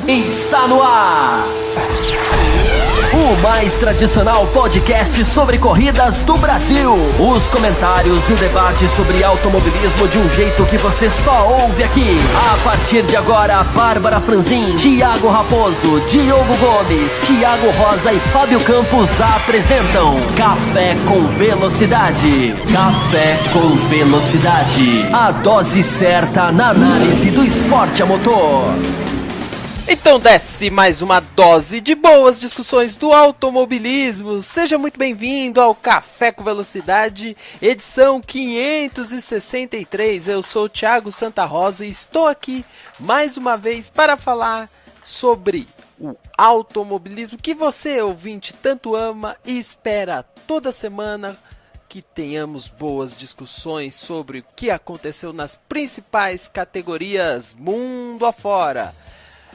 Está no ar! O mais tradicional podcast sobre corridas do Brasil. Os comentários e o debate sobre automobilismo de um jeito que você só ouve aqui. A partir de agora, Bárbara Franzin, Thiago Raposo, Diogo Gomes, Thiago Rosa e Fábio Campos apresentam Café com Velocidade. Café com Velocidade. A dose certa na análise do esporte a motor. Então desce mais uma dose de boas discussões do automobilismo. Seja muito bem-vindo ao Café com Velocidade, edição 563. Eu sou o Thiago Santa Rosa e estou aqui mais uma vez para falar sobre o automobilismo que você, ouvinte, tanto ama e espera toda semana que tenhamos boas discussões sobre o que aconteceu nas principais categorias mundo afora.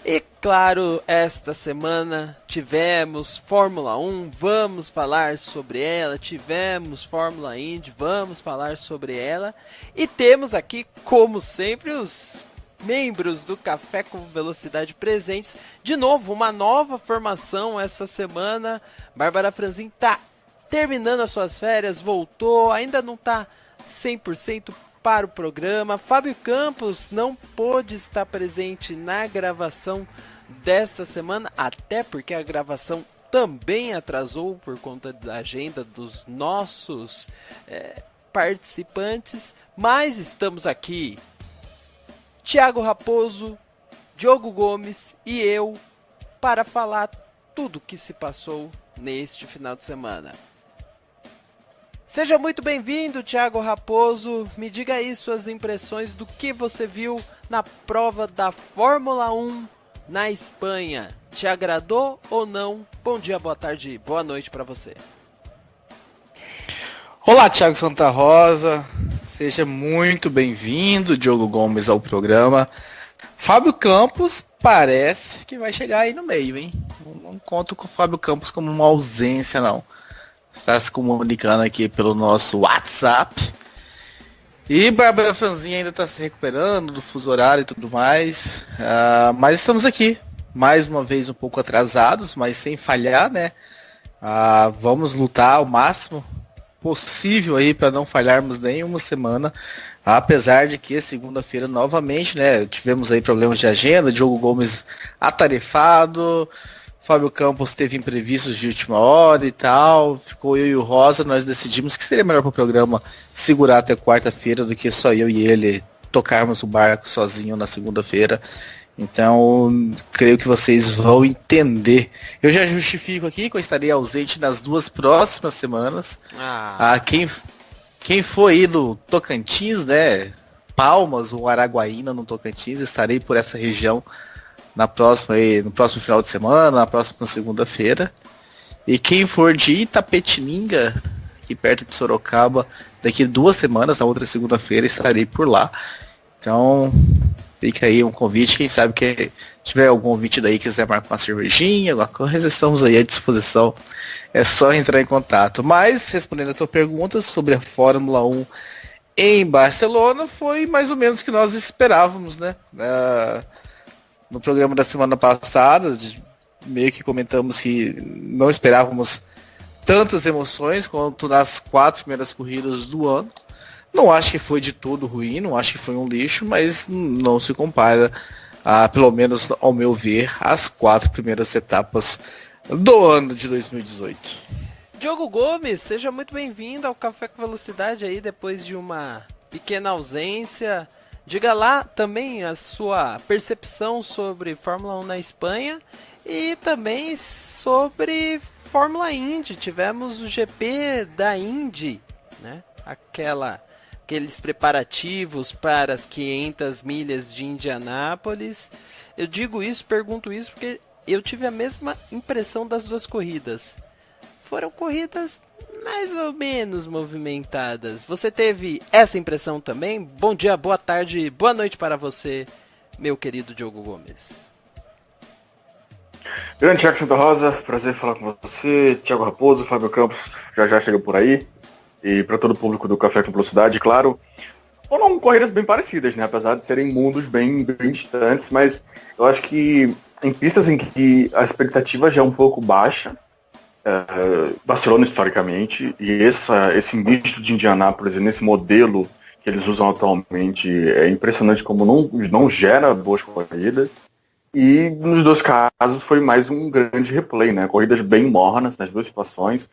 E claro, esta semana tivemos Fórmula 1, vamos falar sobre ela, tivemos Fórmula Indy, vamos falar sobre ela. E temos aqui, como sempre, os membros do Café com Velocidade presentes. De novo, uma nova formação essa semana. Bárbara Franzin está terminando as suas férias, voltou, ainda não está 100% para o programa. Fábio Campos não pôde estar presente na gravação desta semana, até porque a gravação também atrasou por conta da agenda dos nossos participantes, mas estamos aqui, Thiago Raposo, Diogo Gomes e eu, para falar tudo o que se passou neste final de semana. Seja muito bem-vindo, Thiago Raposo. Me diga aí suas impressões do que você viu na prova da Fórmula 1 na Espanha. Te agradou ou não? Bom dia, boa tarde, boa noite para você. Olá, Thiago Santa Rosa. Seja muito bem-vindo, Diogo Gomes, ao programa. Fábio Campos parece que vai chegar aí no meio, hein? Não conto com o Fábio Campos como uma ausência, não. Está se comunicando aqui pelo nosso WhatsApp. E Bárbara Franzin ainda está se recuperando do fuso horário e tudo mais. Mas estamos aqui, mais uma vez um pouco atrasados, mas sem falhar, né? Vamos lutar ao máximo possível aí para não falharmos nenhuma semana. Apesar de que segunda-feira novamente, né? Tivemos aí problemas de agenda, Diogo Gomes atarefado, Fábio Campos teve imprevistos de última hora e tal, ficou eu e o Rosa, nós decidimos que seria melhor para o programa segurar até quarta-feira do que só eu e ele tocarmos o barco sozinho na segunda-feira. Então, creio que vocês vão entender. Eu já justifico aqui que eu estarei ausente nas duas próximas semanas. Quem for aí do Tocantins, né, Palmas ou Araguaína no Tocantins, estarei por essa região no próximo final de semana, na próxima segunda-feira. E quem for de Itapetininga, aqui perto de Sorocaba, daqui 2 semanas, na outra segunda-feira, estarei por lá. Então, fica aí um convite. Quem sabe que tiver algum ouvinte daí que quiser marcar uma cervejinha, alguma coisa, estamos aí à disposição. É só entrar em contato. Mas, respondendo a tua pergunta sobre a Fórmula 1 em Barcelona, foi mais ou menos o que nós esperávamos, né? No programa da semana passada, meio que comentamos que não esperávamos tantas emoções quanto nas 4 primeiras corridas do ano. Não acho que foi de todo ruim, não acho que foi um lixo, mas não se compara, pelo menos ao meu ver, às 4 primeiras etapas do ano de 2018. Diogo Gomes, seja muito bem-vindo ao Café com Velocidade aí, depois de uma pequena ausência. Diga lá também a sua percepção sobre Fórmula 1 na Espanha e também sobre Fórmula Indy. Tivemos o GP da Indy, né? Aqueles preparativos para as 500 milhas de Indianápolis. Eu pergunto isso porque eu tive a mesma impressão das duas corridas. Foram corridas mais ou menos movimentadas. Você teve essa impressão também? Bom dia, boa tarde, boa noite para você, meu querido Diogo Gomes. Grande Thiago Santa Rosa, prazer falar com você, Thiago Raposo, Fábio Campos, já chega por aí. E para todo o público do Café com Velocidade, claro. Foram corridas bem parecidas, né? Apesar de serem mundos bem distantes, mas eu acho que em pistas em que a expectativa já é um pouco baixa, Barcelona historicamente, e esse misto de Indianápolis, nesse modelo que eles usam atualmente, é impressionante como não gera boas corridas. E nos dois casos foi mais um grande replay, né? Corridas bem mornas nas duas situações.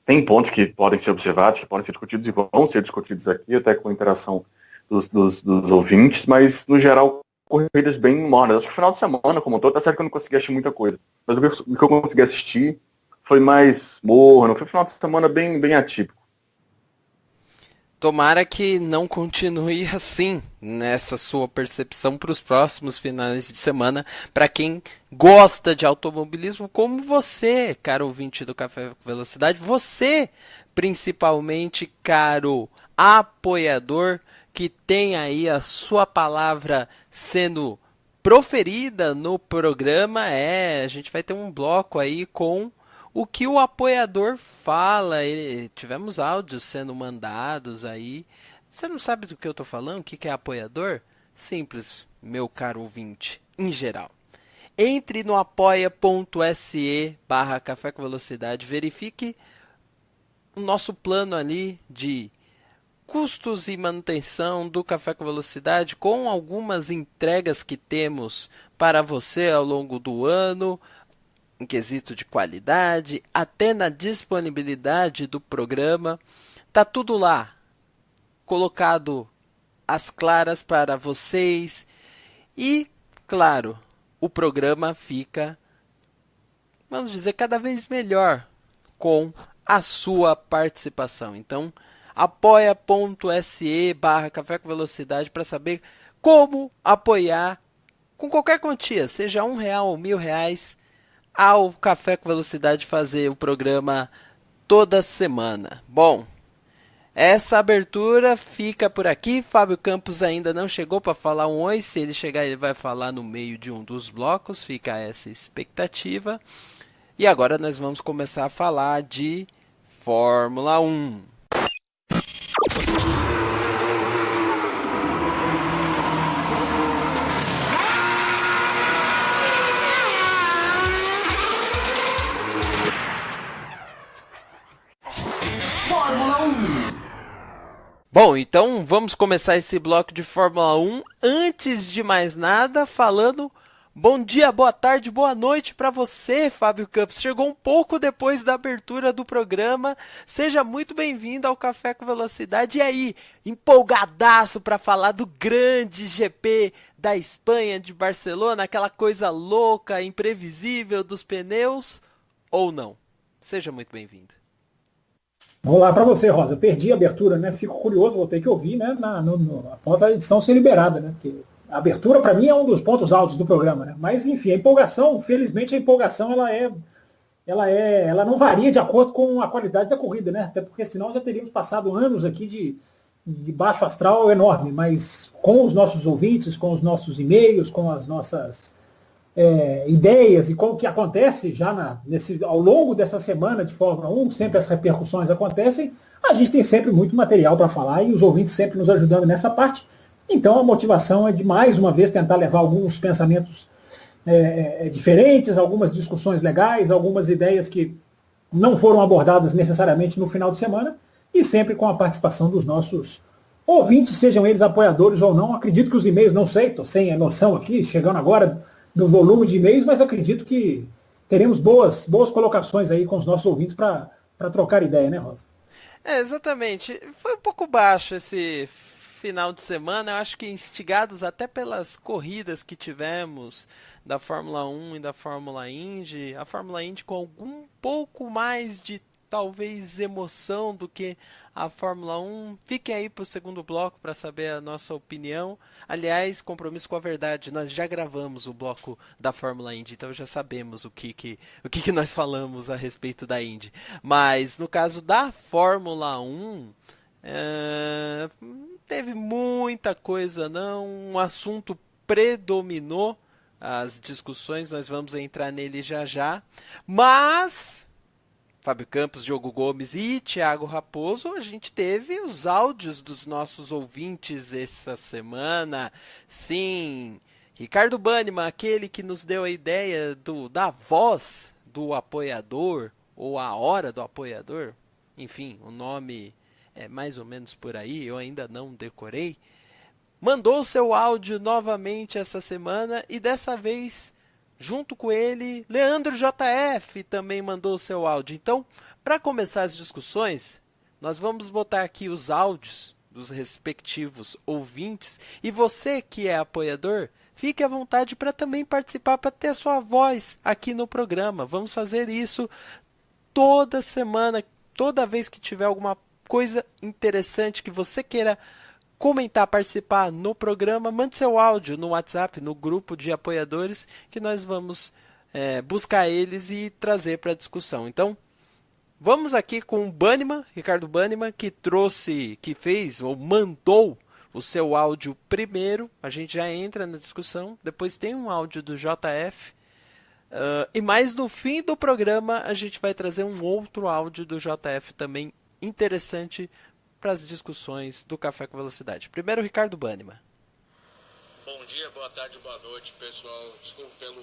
Tem pontos que podem ser observados, que podem ser discutidos e vão ser discutidos aqui, até com a interação dos ouvintes, mas no geral, corridas bem mornas. Acho que o final de semana, como um todo, tá certo que eu não consegui assistir muita coisa. Mas o que eu consegui assistir foi mais morno, foi um final de semana bem atípico. Tomara que não continue assim nessa sua percepção para os próximos finais de semana, para quem gosta de automobilismo, como você, caro ouvinte do Café com Velocidade, você, principalmente, caro apoiador, que tem aí a sua palavra sendo proferida no programa. A gente vai ter um bloco aí com o que o apoiador fala. Tivemos áudios sendo mandados aí. Você não sabe do que eu estou falando? O que é apoiador? Simples, meu caro ouvinte, em geral. Entre no apoia.se/Café com Velocidade, verifique o nosso plano ali de custos e manutenção do Café com Velocidade, com algumas entregas que temos para você ao longo do ano, em quesito de qualidade, até na disponibilidade do programa. Tá tudo lá, colocado às claras para vocês. E, claro, o programa fica, vamos dizer, cada vez melhor com a sua participação. Então, apoia.se/Café com Velocidade para saber como apoiar com qualquer quantia, seja R$1 ou R$1.000, ao Café com Velocidade fazer o programa toda semana. Bom, essa abertura fica por aqui. Fábio Campos ainda não chegou para falar um oi. Se ele chegar, ele vai falar no meio de um dos blocos. Fica essa expectativa. E agora nós vamos começar a falar de Fórmula 1. Bom, então vamos começar esse bloco de Fórmula 1. Antes de mais nada, falando bom dia, boa tarde, boa noite para você, Fábio Campos. Chegou um pouco depois da abertura do programa. Seja muito bem-vindo ao Café com Velocidade. E aí, empolgadaço para falar do grande GP da Espanha, de Barcelona, aquela coisa louca, imprevisível dos pneus, ou não? Seja muito bem-vindo. Vamos lá para você, Rosa. Eu perdi a abertura, né? Fico curioso, vou ter que ouvir, né? Após a edição ser liberada, né? Porque a abertura, para mim, é um dos pontos altos do programa, né? Mas, enfim, a empolgação, felizmente, a empolgação, ela não varia de acordo com a qualidade da corrida, né? Até porque senão já teríamos passado anos aqui de baixo astral enorme, mas com os nossos ouvintes, com os nossos e-mails, com as nossas ideias e com o que acontece já ao longo dessa semana de Fórmula 1, sempre as repercussões acontecem, a gente tem sempre muito material para falar e os ouvintes sempre nos ajudando nessa parte. Então a motivação é de mais uma vez tentar levar alguns pensamentos diferentes, algumas discussões legais, algumas ideias que não foram abordadas necessariamente no final de semana e sempre com a participação dos nossos ouvintes, sejam eles apoiadores ou não. Acredito que os e-mails, não sei, estou sem a noção aqui, chegando agora do volume de e-mails, mas acredito que teremos boas colocações aí com os nossos ouvintes para trocar ideia, né, Rosa? Exatamente. Foi um pouco baixo esse final de semana, eu acho que instigados até pelas corridas que tivemos da Fórmula 1 e da Fórmula Indy. A Fórmula Indy com algum pouco mais de talvez emoção do que a Fórmula 1. Fiquem aí para o segundo bloco para saber a nossa opinião. Aliás, compromisso com a verdade, nós já gravamos o bloco da Fórmula Indy, então já sabemos o que nós falamos a respeito da Indy. Mas no caso da Fórmula 1, não teve muita coisa não, um assunto predominou as discussões, nós vamos entrar nele já, mas Fábio Campos, Diogo Gomes e Thiago Raposo, a gente teve os áudios dos nossos ouvintes essa semana. Sim, Ricardo Banniman, aquele que nos deu a ideia da voz do apoiador, ou a hora do apoiador, enfim, o nome é mais ou menos por aí, eu ainda não decorei, mandou seu áudio novamente essa semana e dessa vez, junto com ele, Leandro JF também mandou seu áudio. Então, para começar as discussões, nós vamos botar aqui os áudios dos respectivos ouvintes e você que é apoiador, fique à vontade para também participar, para ter a sua voz aqui no programa. Vamos fazer isso toda semana, toda vez que tiver alguma coisa interessante que você queira comentar, participar no programa, mande seu áudio no WhatsApp, no grupo de apoiadores, que nós vamos buscar eles e trazer para a discussão. Então, vamos aqui com o Banniman, Ricardo Banniman, que fez ou mandou o seu áudio primeiro. A gente já entra na discussão, depois tem um áudio do JF, e mais no fim do programa a gente vai trazer um outro áudio do JF também interessante para as discussões do Café com Velocidade. Primeiro, Ricardo Banniman. Bom dia, boa tarde, boa noite, pessoal. Desculpa pelo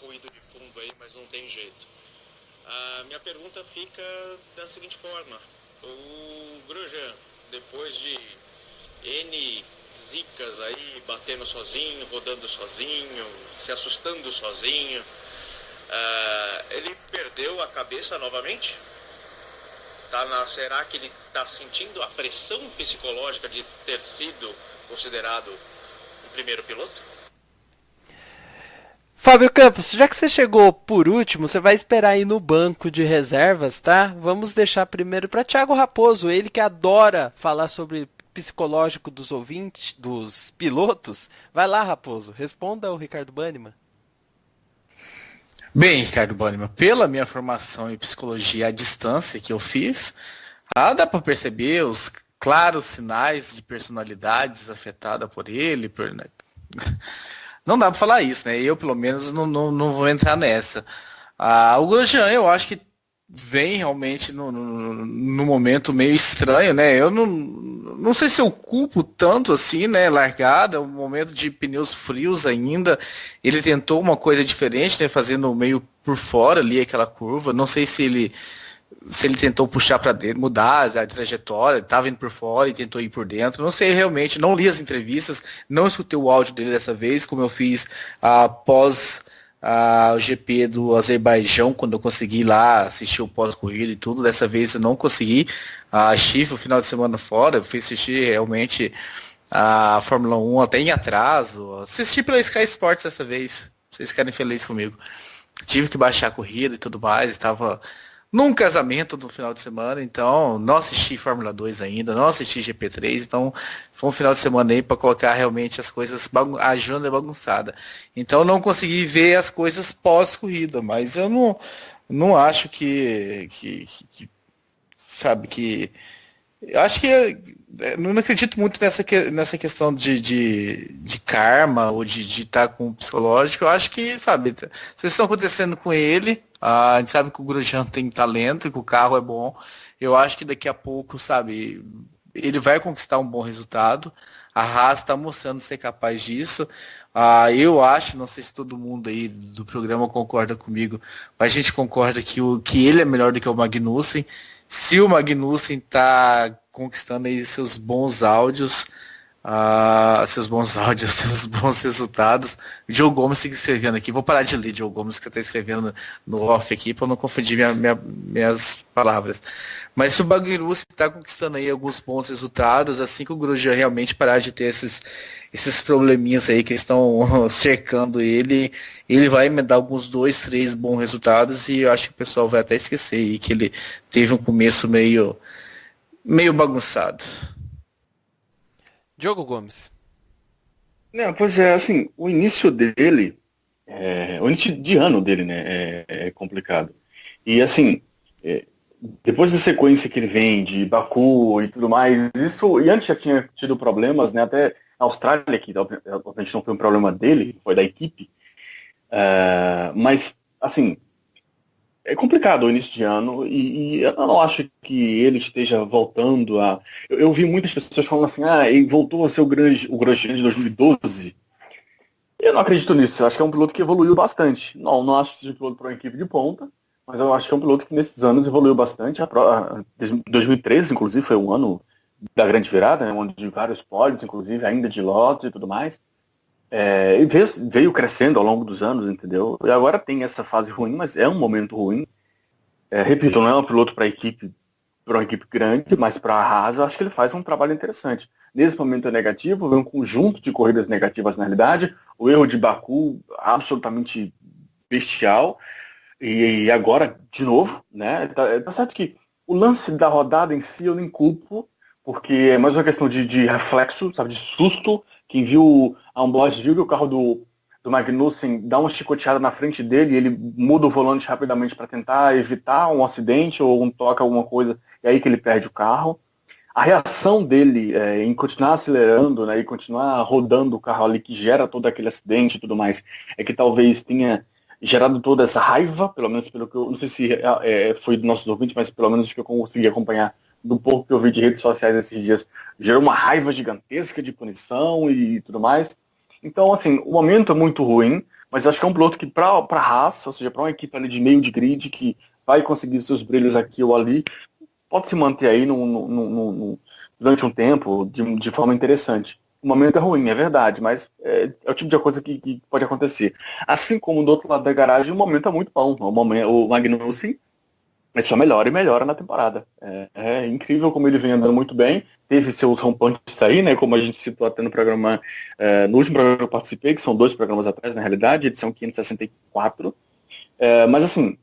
ruído de fundo aí, mas não tem jeito. A minha pergunta fica da seguinte forma. O Grosjean, depois de N zicas aí, batendo sozinho, rodando sozinho, se assustando sozinho, ele perdeu a cabeça novamente? Será que ele está sentindo a pressão psicológica de ter sido considerado o primeiro piloto? Fábio Campos, já que você chegou por último, você vai esperar aí no banco de reservas, tá? Vamos deixar primeiro para Thiago Raposo, ele que adora falar sobre psicológico dos ouvintes, dos pilotos. Vai lá, Raposo, responda ao Ricardo Banniman. Bem, Ricardo Banniman, pela minha formação em psicologia à distância que eu fiz, dá para perceber os claros sinais de personalidade afetada por ele. Não dá para falar isso, né? Eu, pelo menos, não vou entrar nessa. O Grosjean, eu acho que vem realmente no momento meio estranho, né? Eu não sei se eu culpo tanto assim, né? Largada, um momento de pneus frios ainda. Ele tentou uma coisa diferente, né? Fazendo meio por fora ali aquela curva. Não sei se ele tentou puxar para dentro, mudar a trajetória, estava indo por fora e tentou ir por dentro. Não sei realmente, não li as entrevistas, não escutei o áudio dele dessa vez, como eu fiz após o GP do Azerbaijão, quando eu consegui ir lá assistir o pós-corrida e tudo. Dessa vez eu não consegui. Estive o final de semana fora, eu fui assistir realmente a Fórmula 1 até em atraso. Assisti pela Sky Sports dessa vez, vocês ficarem felizes comigo. Tive que baixar a corrida e tudo mais, estava num casamento no final de semana, então não assisti Fórmula 2 ainda, não assisti GP3, então foi um final de semana aí para colocar realmente as coisas, a agenda bagunçada. Então não consegui ver as coisas pós-corrida, mas eu não acho que sabe, que eu acho que não acredito muito nessa questão de karma ou de estar com o psicológico. Eu acho que, sabe, as coisas estão acontecendo com ele. A gente sabe que o Grosjean tem talento e que o carro é bom. Eu acho que daqui a pouco, sabe, ele vai conquistar um bom resultado. A Haas está mostrando ser capaz disso. Eu acho, não sei se todo mundo aí do programa concorda comigo, mas a gente concorda que ele é melhor do que o Magnussen. Se o Magnussen está conquistando aí seus bons áudios, seus bons resultados. O Joe Gomes fica escrevendo aqui, vou parar de ler Joe Gomes, que está escrevendo no off aqui, para não confundir minhas palavras. Mas se o Magnussen está conquistando aí alguns bons resultados, assim que o Grosjean realmente parar de ter esses probleminhas aí que estão cercando ele vai me dar alguns 2, 3 bons resultados, e eu acho que o pessoal vai até esquecer aí que ele teve um começo meio bagunçado. Diogo Gomes. Não, pois é, assim, o início dele, o início de ano dele, né, é complicado. E assim, depois da sequência que ele vem de Baku e tudo mais, e antes já tinha tido problemas, né, até na Austrália, que obviamente não foi um problema dele, foi da equipe, mas, assim, é complicado o início de ano, e eu não acho que ele esteja voltando a... Eu vi muitas pessoas falando assim, ele voltou a ser o Grosjean de 2012. Eu não acredito nisso. Eu acho que é um piloto que evoluiu bastante. Não acho que seja um piloto para uma equipe de ponta, mas eu acho que é um piloto que nesses anos evoluiu bastante. 2013, inclusive, foi um ano da grande virada, né, onde vários pódios, inclusive, ainda de Lotus e tudo mais. E veio crescendo ao longo dos anos, entendeu? E agora tem essa fase ruim, mas é um momento ruim. Repito, não é um piloto para uma equipe grande, mas para a Haas eu acho que ele faz um trabalho interessante. Nesse momento é negativo, vem um conjunto de corridas negativas na realidade, o erro de Baku absolutamente bestial, e agora, de novo, né? Tá certo que o lance da rodada em si eu nem culpo, porque é mais uma questão de reflexo, sabe, de susto. Quem viu a unboard viu que o carro do Magnussen dá uma chicoteada na frente dele e ele muda o volante rapidamente para tentar evitar um acidente ou um toque, alguma coisa, e aí que ele perde o carro. A reação dele em continuar acelerando, né, e continuar rodando o carro ali que gera todo aquele acidente e tudo mais, é que talvez tenha gerado toda essa raiva, pelo menos pelo que eu não sei se foi dos nossos ouvintes, mas pelo menos que eu consegui acompanhar do pouco que eu vi de redes sociais esses dias, gerou uma raiva gigantesca de punição e tudo mais. Então, assim, o momento é muito ruim, mas eu acho que é um piloto que para a Haas, ou seja, para uma equipe ali de meio de grid, que vai conseguir seus brilhos aqui ou ali, pode se manter aí durante um tempo de forma interessante. O momento é ruim, é verdade, mas é o tipo de coisa que pode acontecer. Assim como do outro lado da garagem, o momento é muito bom. O Magnussen só melhora e melhora na temporada. É incrível como ele vem andando muito bem. Teve seus rompantes aí, né? Como a gente citou até no programa, no último programa que eu participei, que são 2 programas atrás, na realidade, edição 564. Mas assim,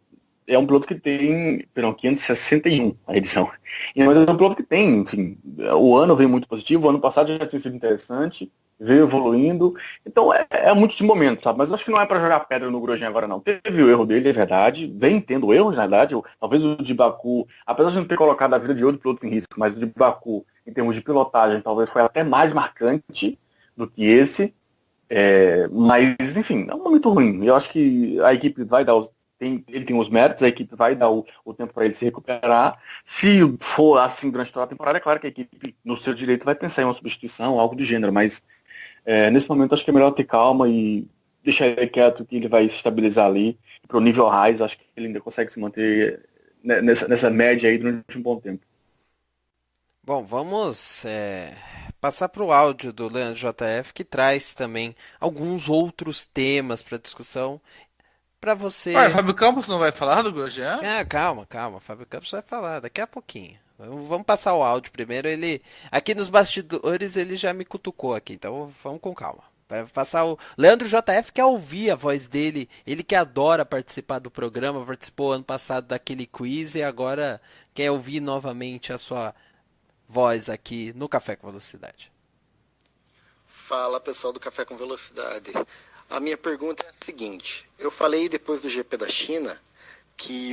é um piloto que tem, 561 a edição. Mas é um piloto que tem, enfim, o ano veio muito positivo, o ano passado já tinha sido interessante, veio evoluindo, então é muito de momento, sabe? Mas acho que não é para jogar pedra no Grosjean agora não. Teve o erro dele, é verdade, vem tendo erros, na verdade, talvez o de Baku, apesar de não ter colocado a vida de outro piloto em risco, mas o de Baku, em termos de pilotagem, talvez foi até mais marcante do que esse, mas, enfim, é um momento ruim. Eu acho que a equipe vai dar ele tem os méritos, a equipe vai dar o tempo para ele se recuperar. Se for assim durante toda a temporada, é claro que a equipe, no seu direito, vai pensar em uma substituição, algo do gênero, mas nesse momento acho que é melhor ter calma e deixar ele quieto, que ele vai se estabilizar ali. Para o nível Haas, acho que ele ainda consegue se manter nessa média aí durante um bom tempo. Bom, vamos passar para o áudio do Leandro JF, que traz também alguns outros temas para discussão. Para você... Fábio Campos não vai falar do Grosjean? Calma. Fábio Campos vai falar daqui a pouquinho. Vamos passar o áudio primeiro. Ele aqui nos bastidores ele já me cutucou aqui, então vamos com calma. Vai passar o Leandro JF, quer ouvir a voz dele. Ele que adora participar do programa, participou ano passado daquele quiz e agora quer ouvir novamente a sua voz aqui no Café com Velocidade. Fala, pessoal do Café com Velocidade. A minha pergunta é a seguinte: eu falei depois do GP da China que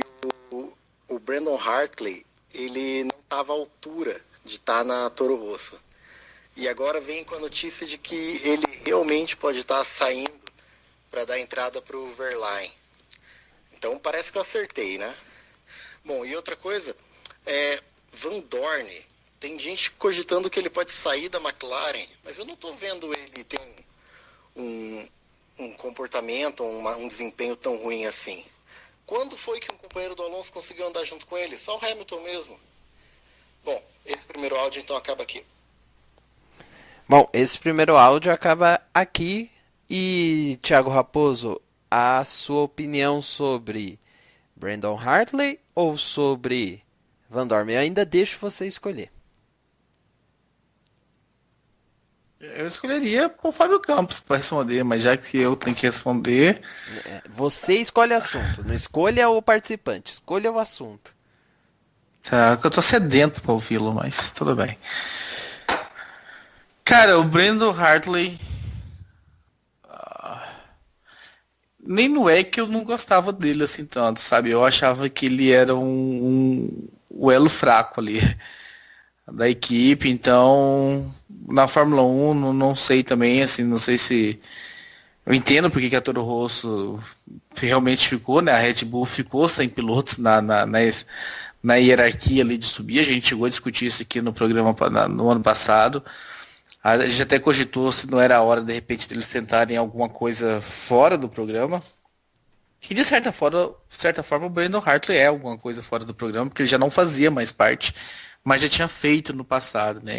o Brandon Hartley ele não estava à altura de estar na Toro Rosso. E agora vem com a notícia de que ele realmente pode estar saindo para dar entrada para o Verlaine. Então parece que eu acertei, né? Bom, e outra coisa, Van Dorn, tem gente cogitando que ele pode sair da McLaren, mas eu não estou vendo ele ter um comportamento, um desempenho tão ruim assim. Quando foi que um companheiro do Alonso conseguiu andar junto com ele? Só o Hamilton mesmo. Bom, esse primeiro áudio então acaba aqui. Bom, esse primeiro áudio acaba aqui. E, Thiago Raposo, a sua opinião sobre Brandon Hartley ou sobre Van Dorn? Eu ainda deixo você escolher. Eu escolheria o Fábio Campos para responder, mas já que eu tenho que responder... Você escolhe o assunto, não escolha o participante, escolha o assunto. Tá, eu tô sedento para ouvi-lo, mas tudo bem. Cara, o Brandon Hartley... nem no que eu não gostava dele assim tanto, sabe? Eu achava que ele era o elo fraco ali da equipe, então na Fórmula 1 não sei também, assim, não sei se eu entendo porque que a Toro Rosso realmente ficou, né? A Red Bull ficou sem pilotos na hierarquia ali de subir, a gente chegou a discutir isso aqui no programa no ano passado. A gente até cogitou se não era a hora, de repente, deles tentarem alguma coisa fora do programa. Que de certa forma o Brandon Hartley é alguma coisa fora do programa, porque ele já não fazia mais parte, mas já tinha feito no passado, né?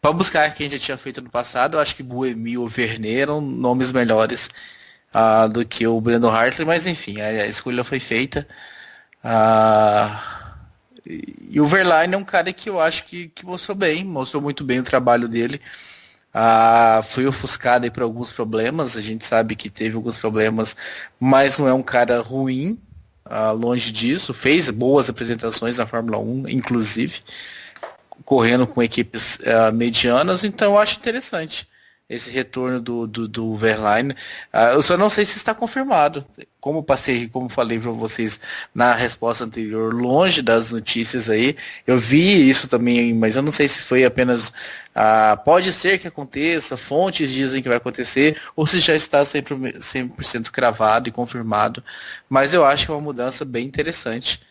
Para buscar quem já tinha feito no passado, eu acho que Buemi ou Vernet eram nomes melhores do que o Brandon Hartley, mas enfim, a escolha foi feita. E o Verlaine é um cara que eu acho que mostrou muito bem o trabalho dele. Foi ofuscado aí por alguns problemas, a gente sabe que teve alguns problemas, mas não é um cara ruim, longe disso, fez boas apresentações na Fórmula 1, inclusive, correndo com equipes medianas, então eu acho interessante esse retorno do Verlaine. Eu só não sei se está confirmado. Como falei para vocês na resposta anterior, longe das notícias aí, eu vi isso também, mas eu não sei se foi apenas pode ser que aconteça, fontes dizem que vai acontecer, ou se já está 100% cravado e confirmado, mas eu acho que é uma mudança bem interessante,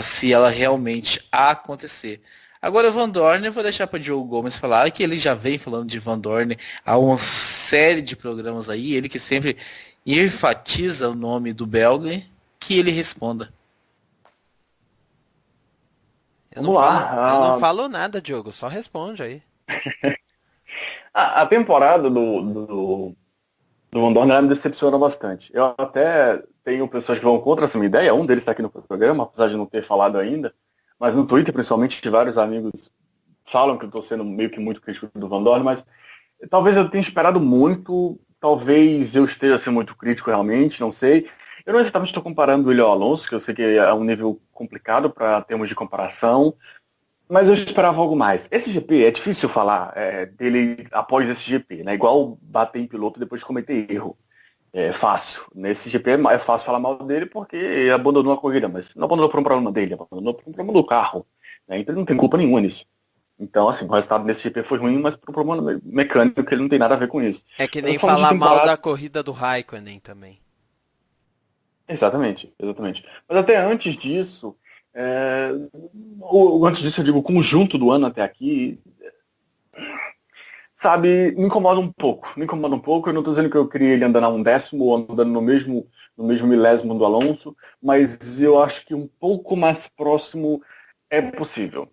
se ela realmente acontecer. Agora o Van Dorn, eu vou deixar para o Diogo Gomes falar, que ele já vem falando de Van Dorn há uma série de programas aí, ele que sempre enfatiza o nome do belga, que ele responda. Eu não falo nada, Diogo, só responde aí. A temporada do Van Dorn me decepciona bastante. Eu até tenho pessoas que vão contra essa minha ideia, um deles está aqui no programa, apesar de não ter falado ainda, mas no Twitter, principalmente, vários amigos falam que eu estou sendo meio que muito crítico do Van Dorn, mas talvez eu tenha esperado muito, talvez eu esteja sendo muito crítico realmente, não sei. Eu não exatamente estou comparando ele ao Alonso, que eu sei que é um nível complicado para termos de comparação, mas eu esperava algo mais. Esse GP, é difícil falar dele após esse GP, né? Igual bater em piloto depois de cometer erro. É fácil. Nesse GP é fácil falar mal dele porque ele abandonou a corrida, mas não abandonou por um problema dele, abandonou por um problema do carro. Né? Então ele não tem culpa nenhuma nisso. Então, assim, o resultado nesse GP foi ruim, mas por um problema mecânico que ele não tem nada a ver com isso. É que nem falar mal da corrida do Raikkonen também. Exatamente. Mas até antes disso, eu digo o conjunto do ano até aqui, sabe, me incomoda um pouco. Eu não estou dizendo que eu queria ele andando a 1/10 ou andando no mesmo milésimo do Alonso, mas eu acho que um pouco mais próximo é possível.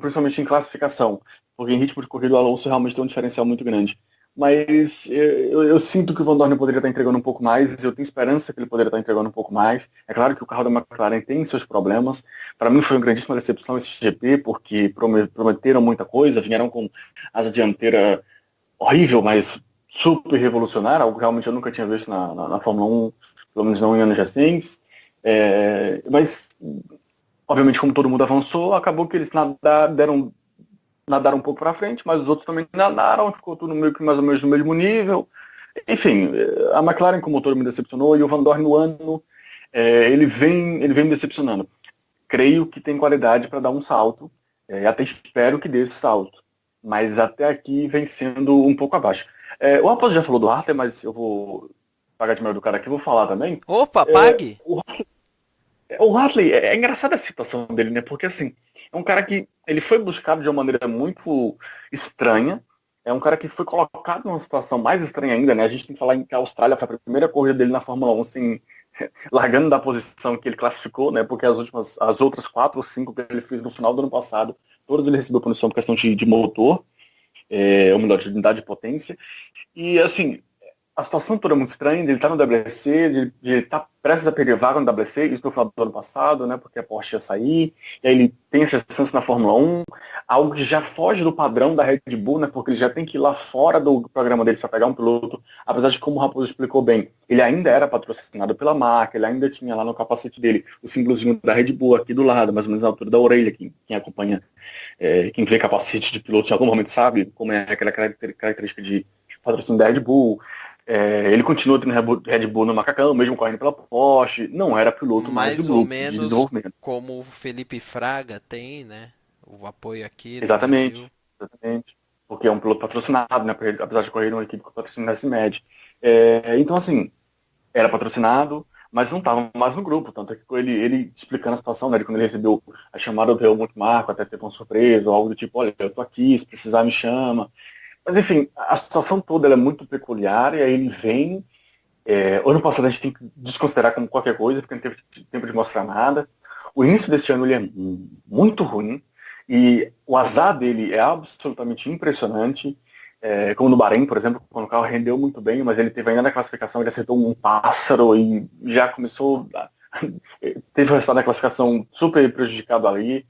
Principalmente em classificação, porque em ritmo de corrida o Alonso realmente tem um diferencial muito grande. Mas eu sinto que o Van Dorn poderia estar entregando um pouco mais, eu tenho esperança que ele poderia estar entregando um pouco mais. É claro que o carro da McLaren tem seus problemas. Para mim foi uma grandíssima decepção esse GP, porque prometeram muita coisa, vieram com asa dianteira horrível, mas super revolucionária, algo que realmente eu nunca tinha visto na Fórmula 1, pelo menos não em anos recentes. Mas, obviamente, como todo mundo avançou, acabou que eles nadaram um pouco para frente, mas os outros também nadaram, ficou tudo meio que mais ou menos no mesmo nível. Enfim, a McLaren como motor me decepcionou e o Van Dorn no ano, ele vem me decepcionando. Creio que tem qualidade para dar um salto, até espero que dê esse salto, mas até aqui vem sendo um pouco abaixo. O Raposo já falou do Hartley, mas eu vou pagar de melhor do cara aqui, vou falar também. Opa, pague! O Hartley, é engraçada a situação dele, né? Porque assim, é um cara que ele foi buscado de uma maneira muito estranha. É um cara que foi colocado numa situação mais estranha ainda, né? A gente tem que falar que a Austrália foi a primeira corrida dele na Fórmula 1, assim, largando da posição que ele classificou, né? Porque as outras 4 ou 5 que ele fez no final do ano passado, todas ele recebeu punição por questão de motor, ou melhor, de unidade de potência. E assim, a situação toda é muito estranha, ele tá no WRC, ele tá prestes a perder vaga no WRC, isso no final do ano passado, né, porque a Porsche ia sair, e aí ele tem essa chance na Fórmula 1, algo que já foge do padrão da Red Bull, né, porque ele já tem que ir lá fora do programa dele para pegar um piloto, apesar de, como o Raposo explicou bem, ele ainda era patrocinado pela marca, ele ainda tinha lá no capacete dele o símbolozinho da Red Bull aqui do lado, mais ou menos na altura da orelha, quem acompanha, quem vê capacete de piloto em algum momento sabe como é aquela característica de patrocínio da Red Bull. Ele continua tendo Red Bull no macacão, mesmo correndo pela Porsche, não era piloto mais do grupo de desenvolvimento. Como o Felipe Fraga tem, né, o apoio aqui. Exatamente, porque é um piloto patrocinado, né, apesar de correr numa equipe com patrocínio da CIMED. Então assim, era patrocinado, mas não estava mais no grupo, tanto é que ele explicando a situação, né, quando ele recebeu a chamada do Helmut Marko, até teve uma surpresa, ou algo do tipo, olha, eu tô aqui, se precisar me chama. Mas enfim, a situação toda ela é muito peculiar, e aí ele vem, ano passado a gente tem que desconsiderar como qualquer coisa, porque não teve tempo de mostrar nada. O início desse ano ele é muito ruim, e o azar dele é absolutamente impressionante, como no Bahrein, por exemplo, quando o carro rendeu muito bem, mas ele teve ainda na classificação, ele acertou um pássaro e já começou, teve o resultado da classificação super prejudicado ali,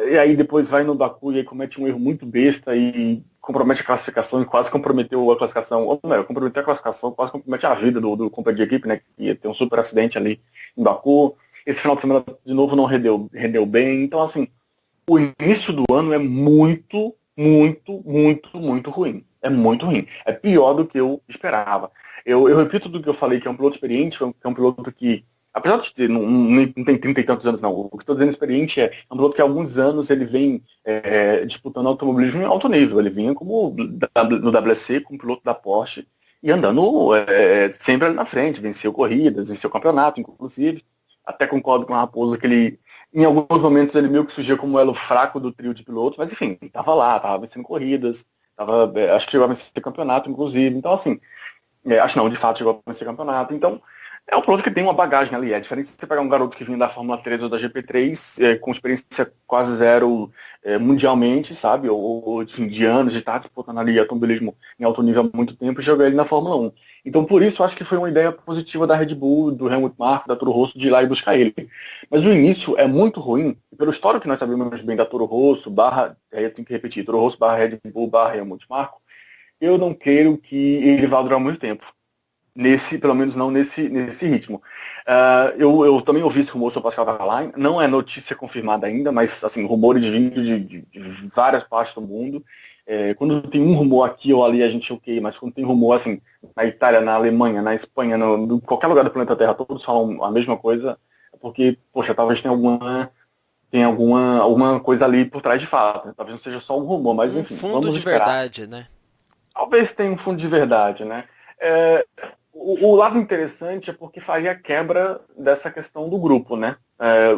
e aí depois vai no Baku e aí comete um erro muito besta e compromete a classificação e quase comprometeu a classificação, ou melhor, comprometeu a classificação, quase compromete a vida do companheiro de equipe, né, que ia ter um super acidente ali em Baku. Esse final de semana, de novo, não rendeu bem. Então, assim, o início do ano é muito, muito, muito, muito ruim. É muito ruim. É pior do que eu esperava. Eu repito do que eu falei, que é um piloto experiente, que é um piloto que, apesar de ter, não tem 30 e tantos anos, não. O que estou dizendo experiente é um piloto que há alguns anos ele vem disputando automobilismo em alto nível. Ele vinha como no WC, como piloto da Porsche, e andando sempre ali na frente. Venceu corridas, venceu campeonato, inclusive. Até concordo com o Raposo que ele, em alguns momentos, ele meio que surgia como elo fraco do trio de pilotos, mas enfim, estava lá, estava vencendo corridas, acho que chegou a vencer campeonato, inclusive. Então, assim, acho não, de fato chegou a vencer campeonato. Então, é um piloto que tem uma bagagem ali. É diferente de você pegar um garoto que vinha da Fórmula 3 ou da GP3, com experiência quase zero mundialmente, sabe? Ou de anos de estar disputando ali automobilismo em alto nível há muito tempo e jogar ele na Fórmula 1. Então, por isso, acho que foi uma ideia positiva da Red Bull, do Helmut Marko, da Toro Rosso, de ir lá e buscar ele. Mas o início é muito ruim, e pelo histórico que nós sabemos bem da Toro Rosso, eu tenho que repetir, Toro Rosso, Red Bull, Helmut Marko, eu não creio que ele vá durar muito tempo. Pelo menos não nesse ritmo. Eu também ouvi esse rumor sobre Pascal Wehrlein, não é notícia confirmada ainda, mas assim, rumores vindo de várias partes do mundo. Quando tem um rumor aqui ou ali, a gente ok, mas quando tem rumor assim, na Itália, na Alemanha, na Espanha, em qualquer lugar do planeta Terra, todos falam a mesma coisa, porque, poxa, talvez tenha alguma coisa ali por trás de fato. Talvez não seja só um rumor, mas enfim, fundo de esperar. Verdade, né? Talvez tenha um fundo de verdade, né? O lado interessante é porque faria a quebra dessa questão do grupo, né?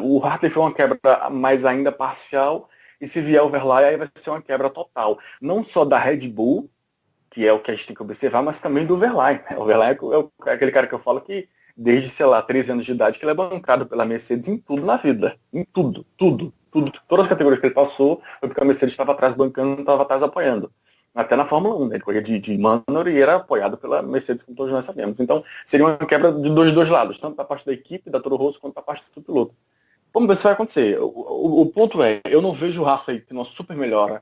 O Hartley foi uma quebra mais ainda parcial, e se vier o Wehrlein, aí vai ser uma quebra total. Não só da Red Bull, que é o que a gente tem que observar, mas também do Wehrlein. O Wehrlein é aquele cara que eu falo que, desde, sei lá, 13 anos de idade, que ele é bancado pela Mercedes em tudo na vida. Em tudo. Todas as categorias que ele passou, foi porque a Mercedes estava atrás bancando, não estava atrás apoiando. Até na Fórmula 1, né? Ele corria de Manor e era apoiado pela Mercedes, como todos nós sabemos. Então, seria uma quebra de dois lados, tanto da parte da equipe, da Toro Rosso, quanto da parte do piloto. Vamos ver se vai acontecer. O ponto é, eu não vejo o Hartley tendo uma super melhora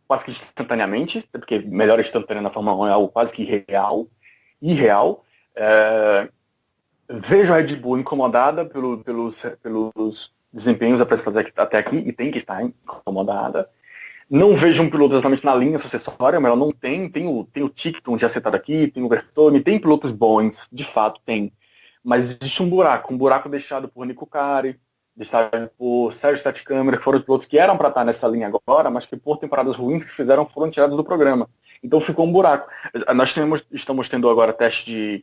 quase que instantaneamente, porque melhora instantânea na Fórmula 1 é algo quase que irreal. Vejo a Red Bull incomodada pelos desempenhos apresentados até aqui, e tem que estar incomodada. Não vejo um piloto exatamente na linha sucessória, mas ela não tem o Tickton já acertado aqui, tem o Verstappen, tem pilotos bons, de fato tem. Mas existe um buraco deixado por Nico Kari, deixado por Sérgio Sete Câmara, que foram os pilotos que eram para estar nessa linha agora, mas que por temporadas ruins que fizeram foram tirados do programa. Então ficou um buraco. Nós estamos tendo agora teste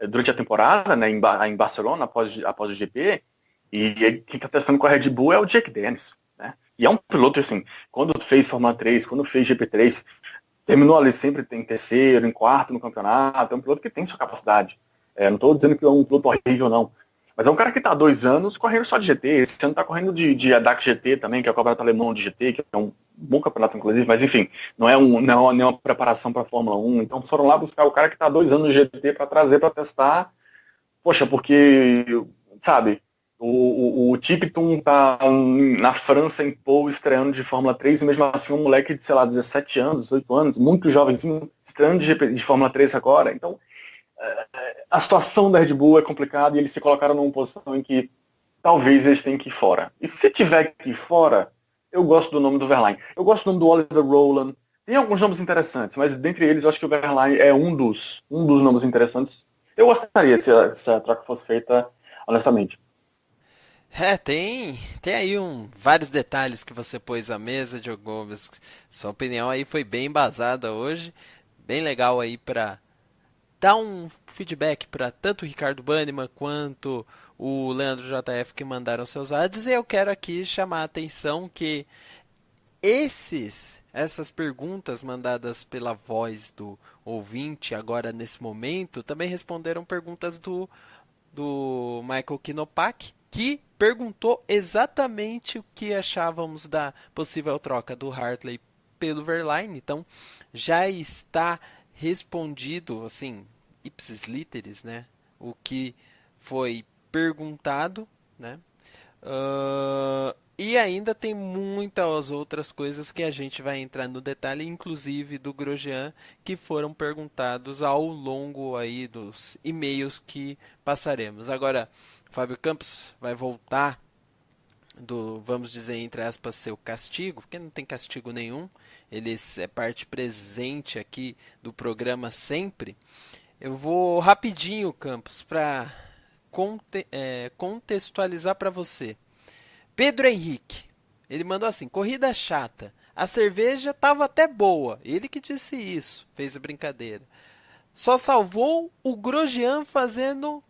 durante a temporada, né, em Barcelona, após o GP, e quem está testando com a Red Bull é o Jake Dennis. Né? E é um piloto, assim, quando fez Fórmula 3, quando fez GP3, terminou ali sempre em terceiro, em quarto no campeonato, é um piloto que tem sua capacidade. Não estou dizendo que é um piloto horrível, não. Mas é um cara que está há 2 anos correndo só de GT. Esse ano está correndo de ADAC GT também, que é o campeonato alemão de GT, que é um bom campeonato, inclusive, mas enfim, não é uma preparação para a Fórmula 1. Então foram lá buscar o cara que está há 2 anos no GT para trazer, para testar. Poxa, porque, sabe, o Tickton tá na França em Pau estreando de Fórmula 3, e mesmo assim um moleque de, sei lá, 17 anos, 18 anos, muito jovenzinho, estreando de Fórmula 3 agora. Então, a situação da Red Bull é complicada e eles se colocaram numa posição em que talvez eles tenham que ir fora. E se tiver que ir fora, eu gosto do nome do Wehrlein. Eu gosto do nome do Oliver Rowland. Tem alguns nomes interessantes, mas dentre eles eu acho que o Wehrlein é um dos nomes interessantes. Eu gostaria se a troca fosse feita honestamente. Tem aí vários detalhes que você pôs à mesa, Diogo Gomes. Sua opinião aí foi bem embasada hoje. Bem legal aí para dar um feedback para tanto o Ricardo Banniman quanto o Leandro JF que mandaram seus áudios, e eu quero aqui chamar a atenção que essas perguntas mandadas pela voz do ouvinte agora nesse momento também responderam perguntas do Michael Kinopak, que perguntou exatamente o que achávamos da possível troca do Hartley pelo Verlaine. Então já está respondido, assim, ipsis literis, né, o que foi perguntado, né? E ainda tem muitas outras coisas que a gente vai entrar no detalhe, inclusive do Grosjean, que foram perguntados ao longo aí dos e-mails que passaremos. Agora, Fábio Campos vai voltar do, vamos dizer, entre aspas, seu castigo, porque não tem castigo nenhum, ele é parte presente aqui do programa sempre. Eu vou rapidinho, Campos, para contextualizar para você. Pedro Henrique, ele mandou assim: corrida chata, a cerveja estava até boa, ele que disse isso, fez a brincadeira. Só salvou o Grosjean fazendo...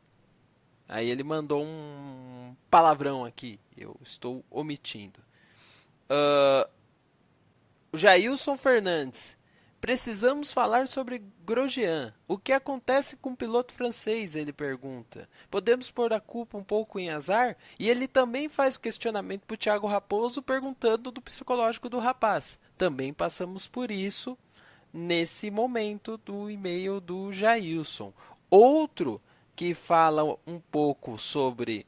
Aí ele mandou um palavrão aqui, eu estou omitindo. O Jailson Fernandes: precisamos falar sobre Grosjean. O que acontece com o piloto francês? Ele pergunta. Podemos pôr a culpa um pouco em azar? E ele também faz o questionamento para o Thiago Raposo, perguntando do psicológico do rapaz. Também passamos por isso nesse momento do e-mail do Jailson. Outro que fala um pouco sobre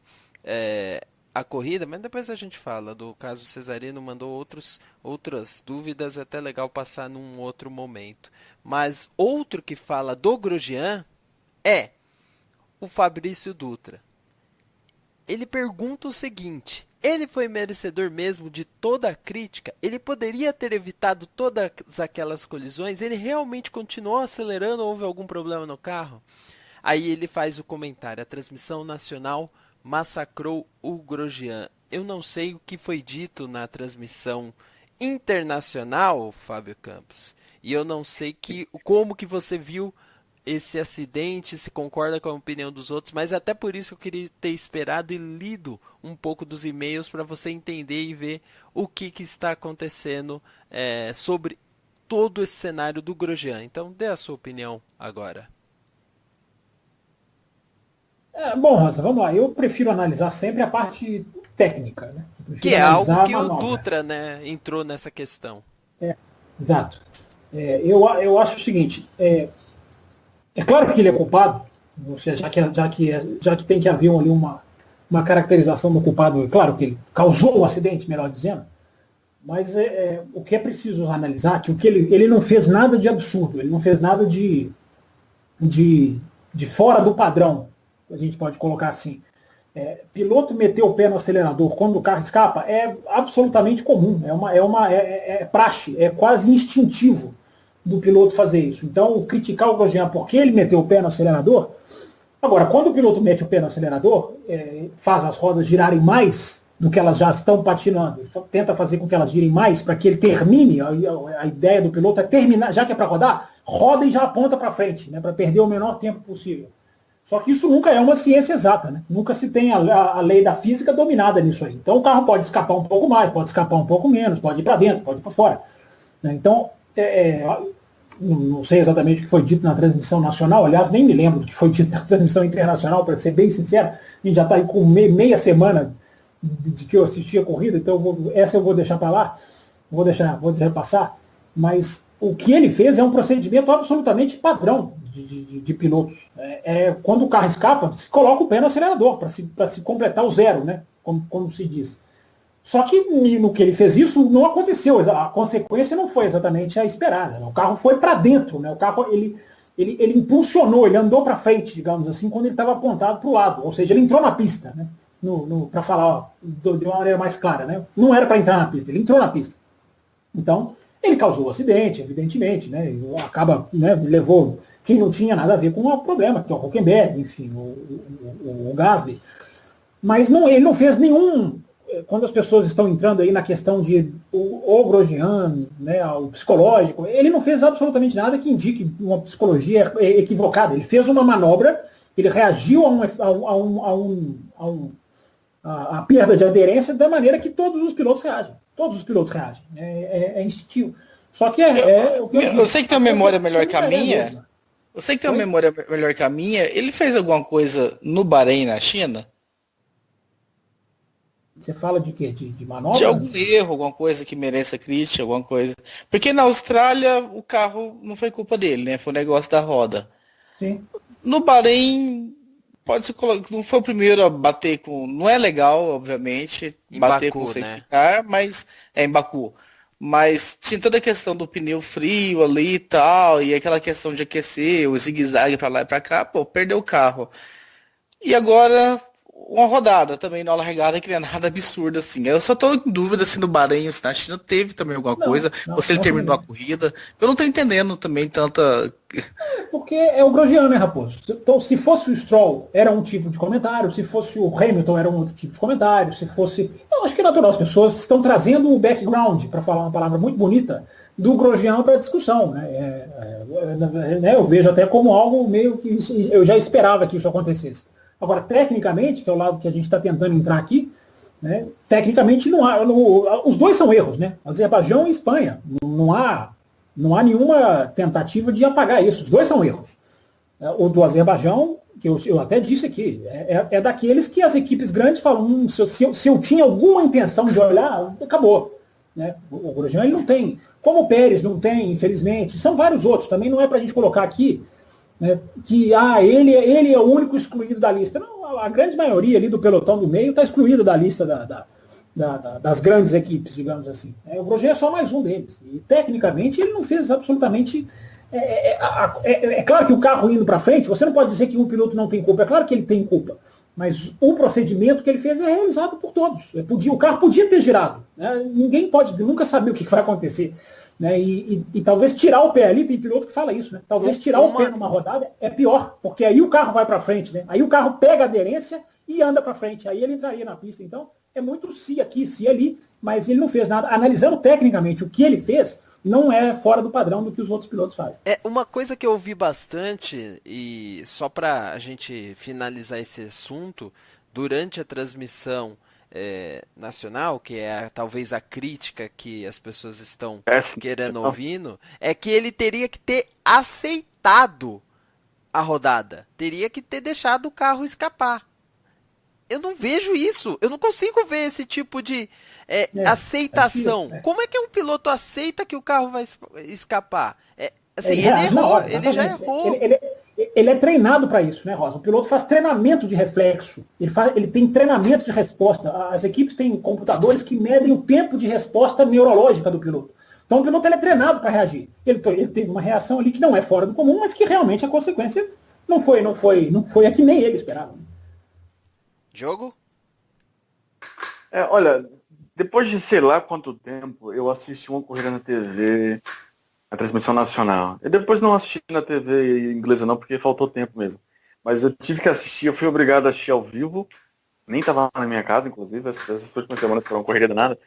a corrida, mas depois a gente fala do caso Cesarino, mandou outras dúvidas, é até legal passar num outro momento. Mas outro que fala do Grosjean é o Fabrício Dutra. Ele pergunta o seguinte: ele foi merecedor mesmo de toda a crítica? Ele poderia ter evitado todas aquelas colisões? Ele realmente continuou acelerando ou houve algum problema no carro? Aí ele faz o comentário: a transmissão nacional massacrou o Grosjean. Eu não sei o que foi dito na transmissão internacional, Fábio Campos, e eu não sei como que você viu esse acidente, se concorda com a opinião dos outros, mas até por isso eu queria ter esperado e lido um pouco dos e-mails para você entender e ver o que está acontecendo sobre todo esse cenário do Grosjean. Então dê a sua opinião agora. Bom, Rosa, vamos lá. Eu prefiro analisar sempre a parte técnica, né? Que é algo que o Dutra, né, entrou nessa questão. Exato. Eu acho o seguinte: é claro que ele é culpado, ou seja, já que tem que haver ali uma caracterização do culpado. É claro que ele causou o acidente, melhor dizendo, mas o que é preciso analisar é que ele não fez nada de absurdo, ele não fez nada de fora do padrão. A gente pode colocar assim. Piloto meter o pé no acelerador quando o carro escapa é absolutamente comum, é praxe, é quase instintivo do piloto fazer isso. Então, criticar o Grosjean porque ele meteu o pé no acelerador. Agora, quando o piloto mete o pé no acelerador, faz as rodas girarem mais do que elas já estão patinando, tenta fazer com que elas girem mais para que ele termine. A ideia do piloto é terminar, já que é para rodar, roda e já aponta para frente, né, para perder o menor tempo possível. Só que isso nunca é uma ciência exata, né? Nunca se tem a lei da física dominada nisso aí. Então o carro pode escapar um pouco mais, pode escapar um pouco menos, pode ir para dentro, pode ir para fora. Então, não sei exatamente o que foi dito na transmissão nacional, aliás, nem me lembro do que foi dito na transmissão internacional, para ser bem sincero. A gente já está aí com meia semana de que eu assisti a corrida, então essa eu vou deixar para lá, vou deixar passar. Mas o que ele fez é um procedimento absolutamente padrão de pilotos. Quando o carro escapa, se coloca o pé no acelerador para se completar o zero, né? Como se diz. Só que no que ele fez isso, não aconteceu. A consequência não foi exatamente a esperada. Né? O carro foi para dentro. Né? O carro ele impulsionou, ele andou para frente, digamos assim, quando ele estava apontado para o lado. Ou seja, ele entrou na pista. Né? Para falar de uma maneira mais clara. Né? Não era para entrar na pista, ele entrou na pista. Então, ele causou o acidente, evidentemente. Né? Acaba, né, levou quem não tinha nada a ver com o problema, que é o Hülkenberg, enfim, o Gasly. Mas ele não fez nenhum quando as pessoas estão entrando aí na questão de o Grosjean, né, o psicológico, ele não fez absolutamente nada que indique uma psicologia equivocada. Ele fez uma manobra, ele reagiu a perda de aderência da maneira que todos os pilotos reagem. Todos os pilotos reagem. É instintivo. Só que eu sei que tem uma memória melhor que a minha. Eu sei que tem uma memória melhor que a minha. Ele fez alguma coisa no Bahrein, na China? Você fala de quê? De manobra? De algum erro, alguma coisa que mereça crítica, alguma coisa. Porque na Austrália o carro não foi culpa dele, né? Foi um negócio da roda. Sim. No Bahrein, pode ser não foi o primeiro a bater com. Não é legal, obviamente, bater Baku, com o safety car, mas é em Baku. Mas tinha toda a questão do pneu frio ali e tal, e aquela questão de aquecer, o zigue-zague pra lá e pra cá, pô, perdeu o carro. E agora, uma rodada também na largada que não é nada absurdo assim. Eu só tô em dúvida se no Bahrein ou se na China teve também alguma coisa, ou se ele terminou a corrida. Eu não tô entendendo também tanta... Porque é o Grosjean, né, Raposo? Então, se fosse o Stroll, era um tipo de comentário, se fosse o Hamilton, era um outro tipo de comentário, se fosse... Eu acho que é natural, as pessoas estão trazendo o background, para falar uma palavra muito bonita, do Grosjean para a discussão, né? Eu vejo até como algo meio que eu já esperava que isso acontecesse. Agora, tecnicamente, que é o lado que a gente está tentando entrar aqui, né, tecnicamente não há... os dois são erros, né? Azerbaijão e Espanha. Não há nenhuma tentativa de apagar isso. Os dois são erros. O do Azerbaijão, que eu até disse aqui, é daqueles que as equipes grandes falam, se eu tinha alguma intenção de olhar, acabou. Né? O Grosjean ele não tem. Como o Pérez não tem, infelizmente. São vários outros. Também não é para a gente colocar aqui, né, que ele é o único excluído da lista. Não, a grande maioria ali do pelotão do meio está excluído da lista das grandes equipes, digamos assim. O Grosjean é só mais um deles. E tecnicamente ele não fez absolutamente... É claro que o carro indo para frente, você não pode dizer que um piloto não tem culpa. É claro que ele tem culpa. Mas o procedimento que ele fez é realizado por todos. O carro podia ter girado. Né? Ninguém pode nunca saber o que vai acontecer. Né? E talvez tirar o pé ali, tem piloto que fala isso, né? Talvez tirar o pé numa rodada é pior, porque aí o carro vai para frente, né? Aí o carro pega a aderência e anda para frente. Aí ele entraria na pista. Então, é muito se aqui, se ali, mas ele não fez nada. Analisando tecnicamente o que ele fez, não é fora do padrão do que os outros pilotos fazem. Uma coisa que eu ouvi bastante, e só para a gente finalizar esse assunto, durante a transmissão nacional, que é talvez a crítica que as pessoas estão querendo ouvindo, é que ele teria que ter aceitado a rodada, teria que ter deixado o carro escapar. Eu não vejo isso, eu não consigo ver esse tipo de aceitação. Como é que um piloto aceita que o carro vai escapar? Ele errou, ele já errou. Ele é treinado para isso, né, Rosa? O piloto faz treinamento de reflexo, ele tem treinamento de resposta. As equipes têm computadores que medem o tempo de resposta neurológica do piloto. Então o piloto ele é treinado para reagir. Ele teve uma reação ali que não é fora do comum, mas que realmente a consequência não foi a que nem ele esperava. Jogo? Olha, depois de sei lá quanto tempo, eu assisti uma corrida na TV, a transmissão nacional. Eu depois não assisti na TV inglesa não, porque faltou tempo mesmo. Mas eu tive que assistir, eu fui obrigado a assistir ao vivo, nem estava na minha casa, inclusive, essas últimas semanas foram uma corrida danada.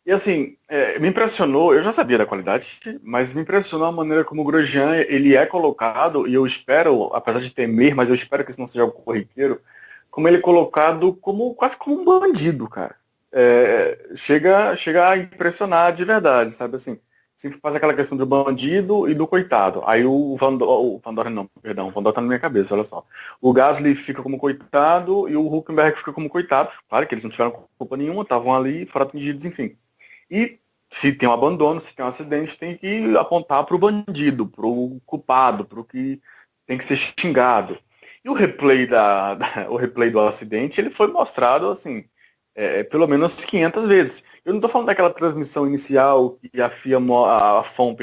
E assim, me impressionou, eu já sabia da qualidade, mas me impressionou a maneira como o Grosjean, ele é colocado, e eu espero, apesar de temer, mas eu espero que isso não seja algo corriqueiro, como ele é colocado quase como um bandido, cara. Chega a impressionar de verdade, sabe assim? Sempre faz aquela questão do bandido e do coitado. Aí o Van Dorn tá na minha cabeça, olha só. O Gasly fica como coitado e o Hülkenberg fica como coitado. Claro que eles não tiveram culpa nenhuma, estavam ali, foram atingidos, enfim. E se tem um abandono, se tem um acidente, tem que apontar para o bandido, para o culpado, para o que tem que ser xingado. E o replay do acidente, ele foi mostrado, assim, pelo menos 500 vezes. Eu não estou falando daquela transmissão inicial que a FOM,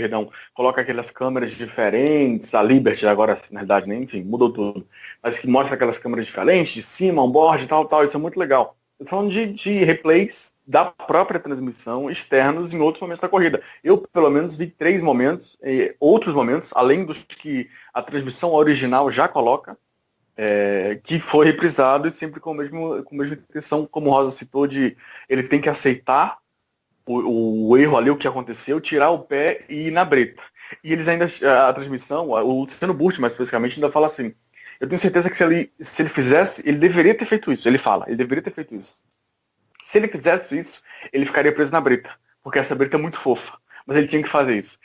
coloca aquelas câmeras diferentes, a Liberty agora, na verdade, né, enfim, mudou tudo. Mas que mostra aquelas câmeras diferentes, de cima, on-board, tal, isso é muito legal. Eu estou falando de replays da própria transmissão externos em outros momentos da corrida. Eu, pelo menos, vi 3 momentos, outros momentos, além dos que a transmissão original já coloca, que foi reprisado e sempre com a mesma intenção, como o Rosa citou, de ele tem que aceitar o erro ali, o que aconteceu, tirar o pé e ir na breta. E eles ainda, a transmissão, o Luciano Burti mais especificamente, ainda fala assim, eu tenho certeza que se ele fizesse, ele deveria ter feito isso. Ele fala, ele deveria ter feito isso. Se ele fizesse isso, ele ficaria preso na breta, porque essa breta é muito fofa, mas ele tinha que fazer isso.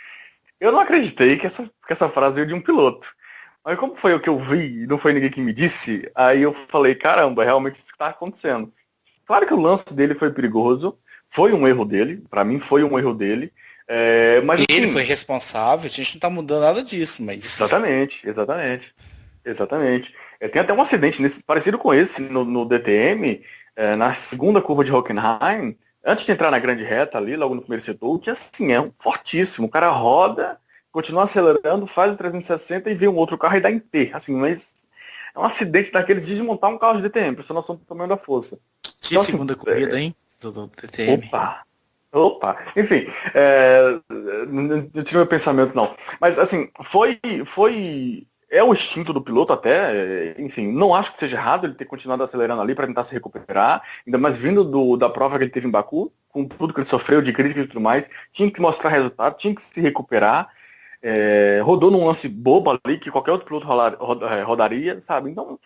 Eu não acreditei que essa frase veio de um piloto. Mas como foi o que eu vi e não foi ninguém que me disse, aí eu falei, caramba, realmente isso está acontecendo. Claro que o lance dele foi perigoso, foi um erro dele, para mim foi um erro dele, mas ele assim, foi responsável, a gente não tá mudando nada disso, mas... Exatamente. Tem até um acidente parecido com esse no DTM, na segunda curva de Hockenheim, antes de entrar na grande reta ali, logo no primeiro setor, que assim, é fortíssimo. O cara roda, continua acelerando, faz o 360 e vê um outro carro e dá em T. Assim, mas é um acidente daqueles de desmontar um carro de DTM, pra você noção do tamanho da força. Que Então, segunda assim, corrida, hein? Do DTM. Opa! Enfim, não tive meu pensamento, não. Mas, assim, é o instinto do piloto até, enfim, não acho que seja errado ele ter continuado acelerando ali para tentar se recuperar, ainda mais vindo da prova que ele teve em Baku, com tudo que ele sofreu de críticas e tudo mais, tinha que mostrar resultado, tinha que se recuperar, rodou num lance bobo ali que qualquer outro piloto rodaria, sabe? Então,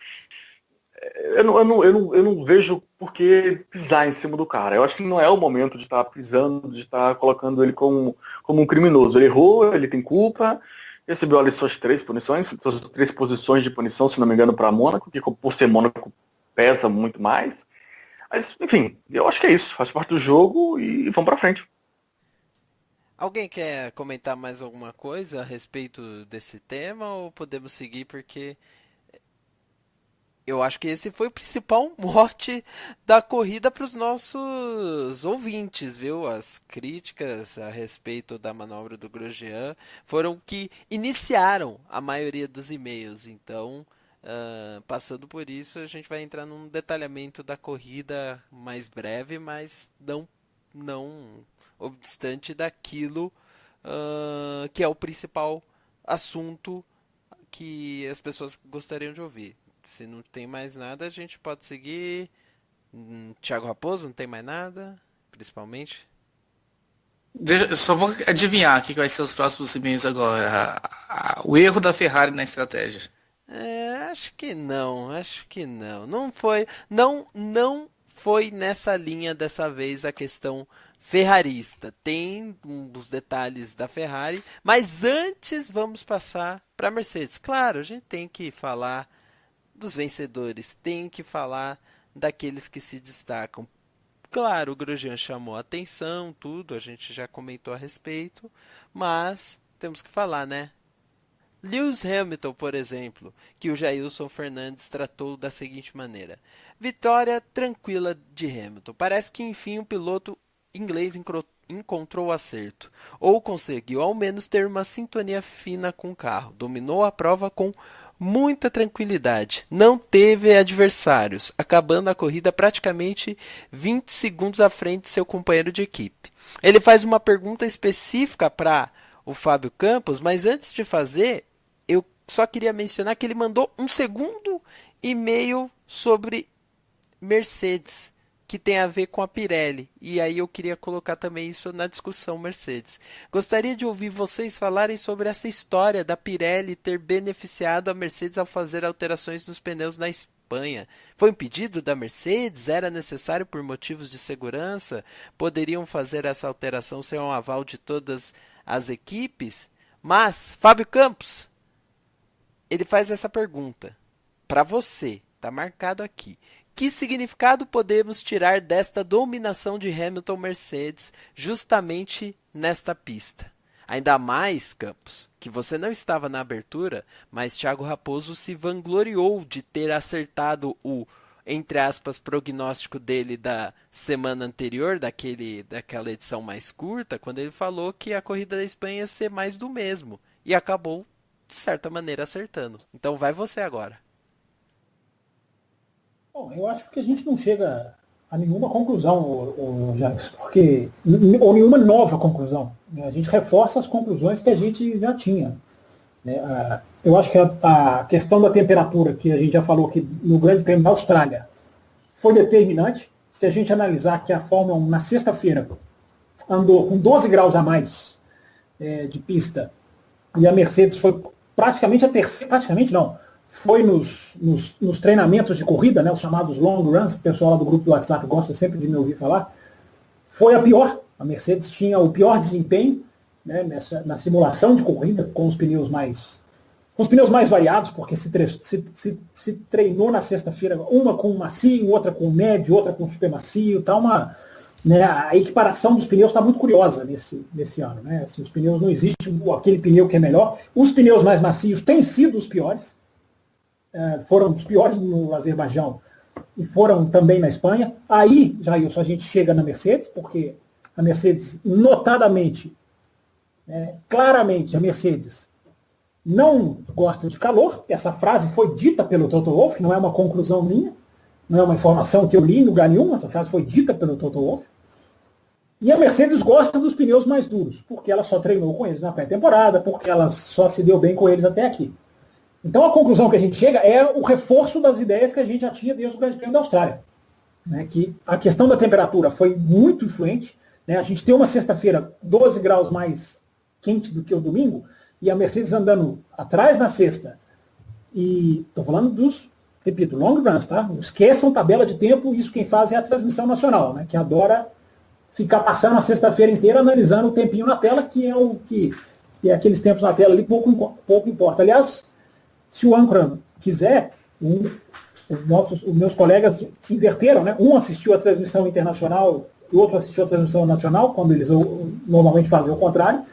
eu não vejo por que pisar em cima do cara. Eu acho que não é o momento de estar pisando, de estar colocando ele como um criminoso. Ele errou, ele tem culpa, recebeu ali suas 3 posições de punição, se não me engano, para Mônaco, que por ser Mônaco pesa muito mais. Mas, enfim, eu acho que é isso. Faz parte do jogo e vamos pra frente. Alguém quer comentar mais alguma coisa a respeito desse tema ou podemos seguir porque eu acho que esse foi o principal mote da corrida para os nossos ouvintes, viu? As críticas a respeito da manobra do Grosjean foram que iniciaram a maioria dos e-mails. Então, passando por isso, a gente vai entrar num detalhamento da corrida mais breve, mas não obstante daquilo que é o principal assunto que as pessoas gostariam de ouvir. Se não tem mais nada, a gente pode seguir. Thiago Raposo, não tem mais nada, principalmente. Eu só vou adivinhar o que vai ser os próximos e-mails agora. O erro da Ferrari na estratégia. Acho que não. Não foi nessa linha dessa vez a questão ferrarista. Tem os detalhes da Ferrari, mas antes vamos passar para a Mercedes. Claro, a gente tem que falar dos vencedores, tem que falar daqueles que se destacam. Claro, o Grosjean chamou a atenção, tudo, a gente já comentou a respeito, mas temos que falar, né? Lewis Hamilton, por exemplo, que o Jailson Fernandes tratou da seguinte maneira: vitória tranquila de Hamilton. Parece que enfim o piloto inglês encontrou o acerto, ou conseguiu ao menos ter uma sintonia fina com o carro. Dominou a prova com muita tranquilidade, não teve adversários, acabando a corrida praticamente 20 segundos à frente de seu companheiro de equipe. Ele faz uma pergunta específica para o Fábio Campos, mas antes de fazer, eu só queria mencionar que ele mandou um segundo e-mail sobre Mercedes, que tem a ver com a Pirelli, e aí eu queria colocar também isso na discussão Mercedes. Gostaria de ouvir vocês falarem sobre essa história da Pirelli ter beneficiado a Mercedes ao fazer alterações nos pneus na Espanha. Foi um pedido da Mercedes? Era necessário por motivos de segurança? Poderiam fazer essa alteração sem um aval de todas as equipes? Mas, Fábio Campos, ele faz essa pergunta para você, tá marcado aqui. Que significado podemos tirar desta dominação de Hamilton Mercedes justamente nesta pista? Ainda mais, Campos, que você não estava na abertura, mas Thiago Raposo se vangloriou de ter acertado o, entre aspas, prognóstico dele da semana anterior, daquela edição mais curta, quando ele falou que a corrida da Espanha ia ser mais do mesmo. E acabou, de certa maneira, acertando. Então vai você agora. Bom, eu acho que a gente não chega a nenhuma conclusão, James, porque ou nenhuma nova conclusão. A gente reforça as conclusões que a gente já tinha. Eu acho que a questão da temperatura, que a gente já falou aqui no Grande Prêmio da Austrália, foi determinante. Se a gente analisar que a Fórmula 1 na sexta-feira andou com 12 graus a mais de pista, e a Mercedes foi praticamente a terceira, praticamente não, foi nos treinamentos de corrida, né, os chamados long runs, o pessoal lá do grupo do WhatsApp gosta sempre de me ouvir falar, foi a pior. A Mercedes tinha o pior desempenho, né, na simulação de corrida, com os pneus mais variados, porque se treinou na sexta-feira, uma com macio, outra com médio, outra com super macio, tá a equiparação dos pneus está muito curiosa nesse ano. Né? Assim, os pneus não existe aquele pneu que é melhor. Os pneus mais macios têm sido os piores. Foram os piores no Azerbaijão e foram também na Espanha. Aí, Jailson, a gente chega na Mercedes, porque a Mercedes, notadamente, claramente, a Mercedes não gosta de calor. Essa frase foi dita pelo Toto Wolff, não é uma conclusão minha, não é uma informação que eu li em lugar nenhum, essa frase foi dita pelo Toto Wolff. E a Mercedes gosta dos pneus mais duros, porque ela só treinou com eles na pré-temporada, porque ela só se deu bem com eles até aqui. Então a conclusão que a gente chega é o reforço das ideias que a gente já tinha desde o Grande Prêmio da Austrália. Né, que a questão da temperatura foi muito influente. Né, a gente tem uma sexta-feira 12 graus mais quente do que o domingo, e a Mercedes andando atrás na sexta. E estou falando repito, long runs, tá? Não esqueçam tabela de tempo, isso quem faz é a transmissão nacional, né, que adora ficar passando a sexta-feira inteira analisando o tempinho na tela, que é aqueles tempos na tela ali, pouco importa. Aliás, se o âncora quiser, os meus colegas inverteram, né? Um assistiu a transmissão internacional e o outro assistiu a transmissão nacional, quando eles normalmente fazem o contrário,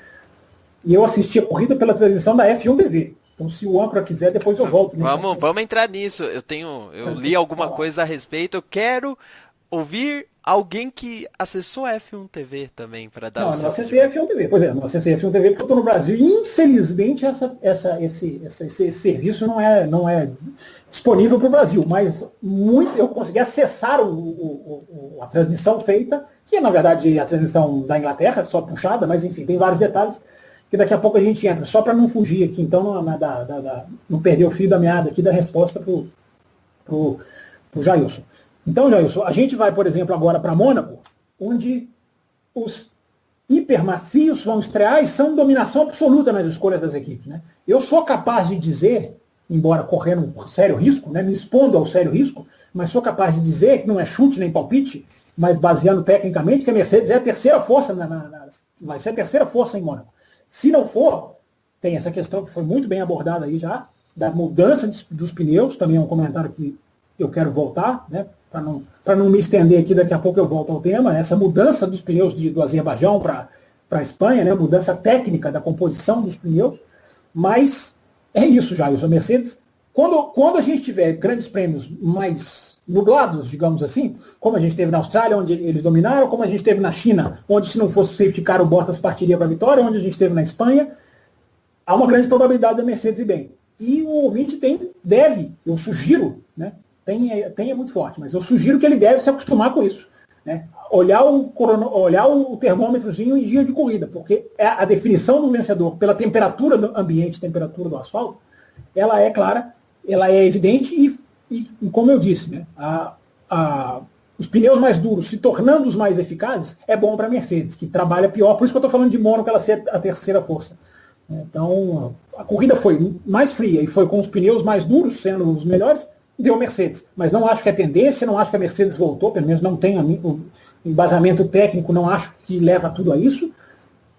e eu assisti a corrida pela transmissão da F1 TV. Então, se o âncora quiser, depois eu volto. Vamos entrar nisso. Eu li alguma coisa a respeito. Eu quero ouvir alguém que acessou a F1 TV também para dar o seu. Não acessei a F1 TV. Pois é, não acessei a F1 TV porque eu estou no Brasil. E, infelizmente, esse serviço não é disponível para o Brasil. Mas eu consegui acessar a transmissão feita, que é, na verdade, a transmissão da Inglaterra, só puxada, mas, enfim, tem vários detalhes que daqui a pouco a gente entra. Só para não fugir aqui, então, não perder o fio da meada aqui da resposta para o Jailson. Então, Jailson, a gente vai, por exemplo, agora para Mônaco, onde os hipermacios vão estrear e são dominação absoluta nas escolhas das equipes. Né? Eu sou capaz de dizer, embora correndo um sério risco, né, me expondo ao sério risco, mas sou capaz de dizer, que não é chute nem palpite, mas baseando tecnicamente, que a Mercedes é a terceira força, vai ser a terceira força em Mônaco. Se não for, tem essa questão que foi muito bem abordada aí já, da mudança dos pneus, também é um comentário que eu quero voltar, né? Para não me estender aqui, daqui a pouco eu volto ao tema, essa mudança dos pneus do Azerbaijão para a Espanha, né, mudança técnica da composição dos pneus, mas é isso, Jailson. A Mercedes, quando a gente tiver grandes prêmios mais nublados, digamos assim, como a gente teve na Austrália, onde eles dominaram, como a gente teve na China, onde se não fosse o safety car, o Bottas partiria para a vitória, onde a gente teve na Espanha, há uma grande probabilidade da Mercedes ir bem. E o ouvinte eu sugiro, né, tem é muito forte, mas eu sugiro que ele deve se acostumar com isso. Né? Olhar o termômetrozinho em dia de corrida, porque a definição do vencedor pela temperatura do ambiente, temperatura do asfalto, ela é clara, ela é evidente e como eu disse, né, os pneus mais duros se tornando os mais eficazes é bom para a Mercedes, que trabalha pior, por isso que eu estou falando de Mônaco, ela ser a terceira força. Então, a corrida foi mais fria e foi com os pneus mais duros sendo os melhores, deu Mercedes. Mas não acho que é tendência, não acho que a Mercedes voltou, pelo menos não tem o embasamento técnico, não acho que leva tudo a isso.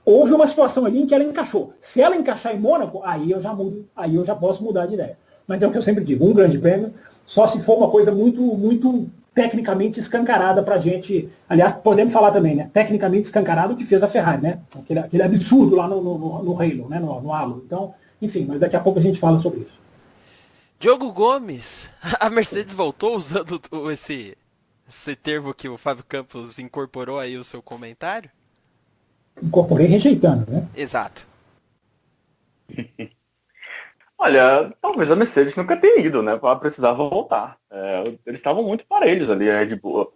Houve uma situação ali em que ela encaixou. Se ela encaixar em Mônaco, aí eu já mudo, aí eu já posso mudar de ideia. Mas é o que eu sempre digo, um grande prêmio, só se for uma coisa muito, muito tecnicamente escancarada pra gente. Aliás, podemos falar também, né? Tecnicamente escancarado que fez a Ferrari, né? Aquele absurdo lá no Halo, né? No Halo. Então, enfim, mas daqui a pouco a gente fala sobre isso. Diogo Gomes, a Mercedes voltou usando esse termo que o Fábio Campos incorporou aí o seu comentário? Incorporei rejeitando, né? Exato. Olha, talvez a Mercedes nunca tenha ido, né? Ela precisava voltar. Eles estavam muito parelhos ali, Red Bull,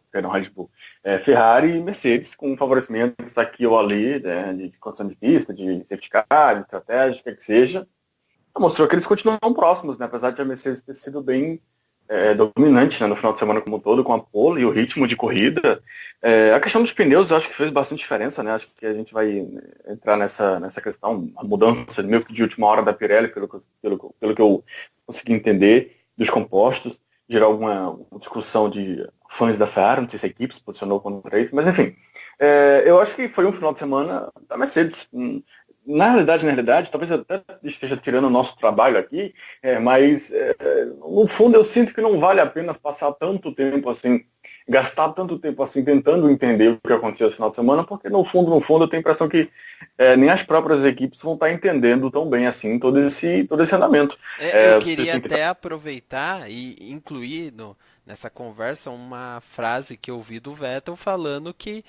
Ferrari e Mercedes, com favorecimentos aqui ou ali, né, de condição de pista, de safety car, de estratégia, o que seja. mostrou que eles continuam próximos, né? Apesar de a Mercedes ter sido bem dominante, né, no final de semana como um todo, com a pole e o ritmo de corrida. A questão dos pneus eu acho que fez bastante diferença, né? Acho que a gente vai entrar nessa questão, a mudança meio que de última hora da Pirelli, pelo que eu consegui entender, dos compostos, gerar alguma discussão de fãs da Ferrari, não sei se a equipe se posicionou contra isso, mas enfim, eu acho que foi um final de semana da Mercedes. Na realidade, talvez eu até esteja tirando o nosso trabalho aqui, mas no fundo eu sinto que não vale a pena passar tanto tempo assim, gastar tanto tempo assim tentando entender o que aconteceu esse final de semana, porque no fundo eu tenho a impressão que nem as próprias equipes vão estar entendendo tão bem assim todo esse andamento. Eu queria até aproveitar e incluir nessa conversa uma frase que eu ouvi do Vettel falando que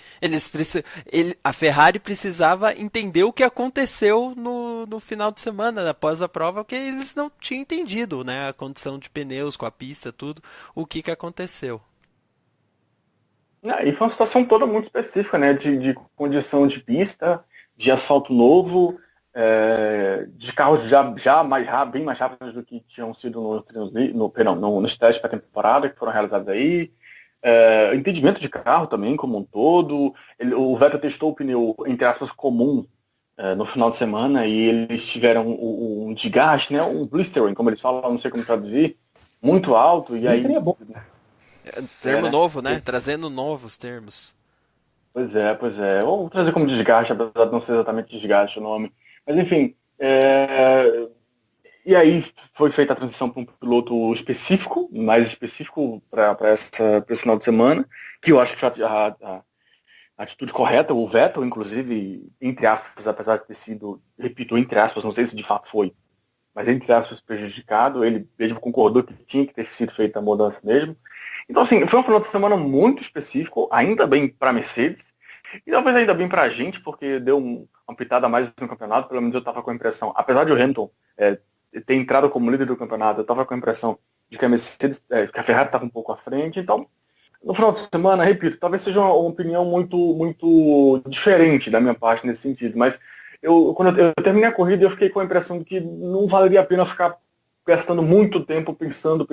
a Ferrari precisava entender o que aconteceu no final de semana após a prova, porque eles não tinham entendido, né, a condição de pneus com a pista, tudo, o que aconteceu. E foi uma situação toda muito específica, né, de condição de pista, de asfalto novo, de carros já bem mais rápidos do que tinham sido nos testes pré-temporada que foram realizados aí. Entendimento de carro também, como um todo. O Vettel testou o pneu, entre aspas, comum no final de semana, e eles tiveram um desgaste, né, um blistering, como eles falam, não sei como traduzir, muito alto. E aí, é bom. Termo novo, né? Trazendo novos termos. Pois é. Ou trazer como desgaste, apesar de não ser exatamente desgaste o nome. Mas enfim, e aí foi feita a transição para um piloto específico, mais específico para esse final de semana, que eu acho que foi a atitude correta. O Vettel, inclusive, entre aspas, apesar de ter sido, repito, entre aspas, não sei se de fato foi, mas entre aspas prejudicado, ele mesmo concordou que tinha que ter sido feita a mudança mesmo. Então, assim, foi um final de semana muito específico, ainda bem para a Mercedes, e talvez ainda bem para a gente, porque deu uma pitada a mais no campeonato. Pelo menos eu estava com a impressão, apesar de o Hamilton ter entrado como líder do campeonato, eu estava com a impressão de que a Mercedes, que a Ferrari estava um pouco à frente. Então, no final de semana, repito, talvez seja uma opinião muito, muito diferente da minha parte nesse sentido, mas quando eu terminei a corrida, eu fiquei com a impressão de que não valeria a pena ficar gastando muito tempo pensando,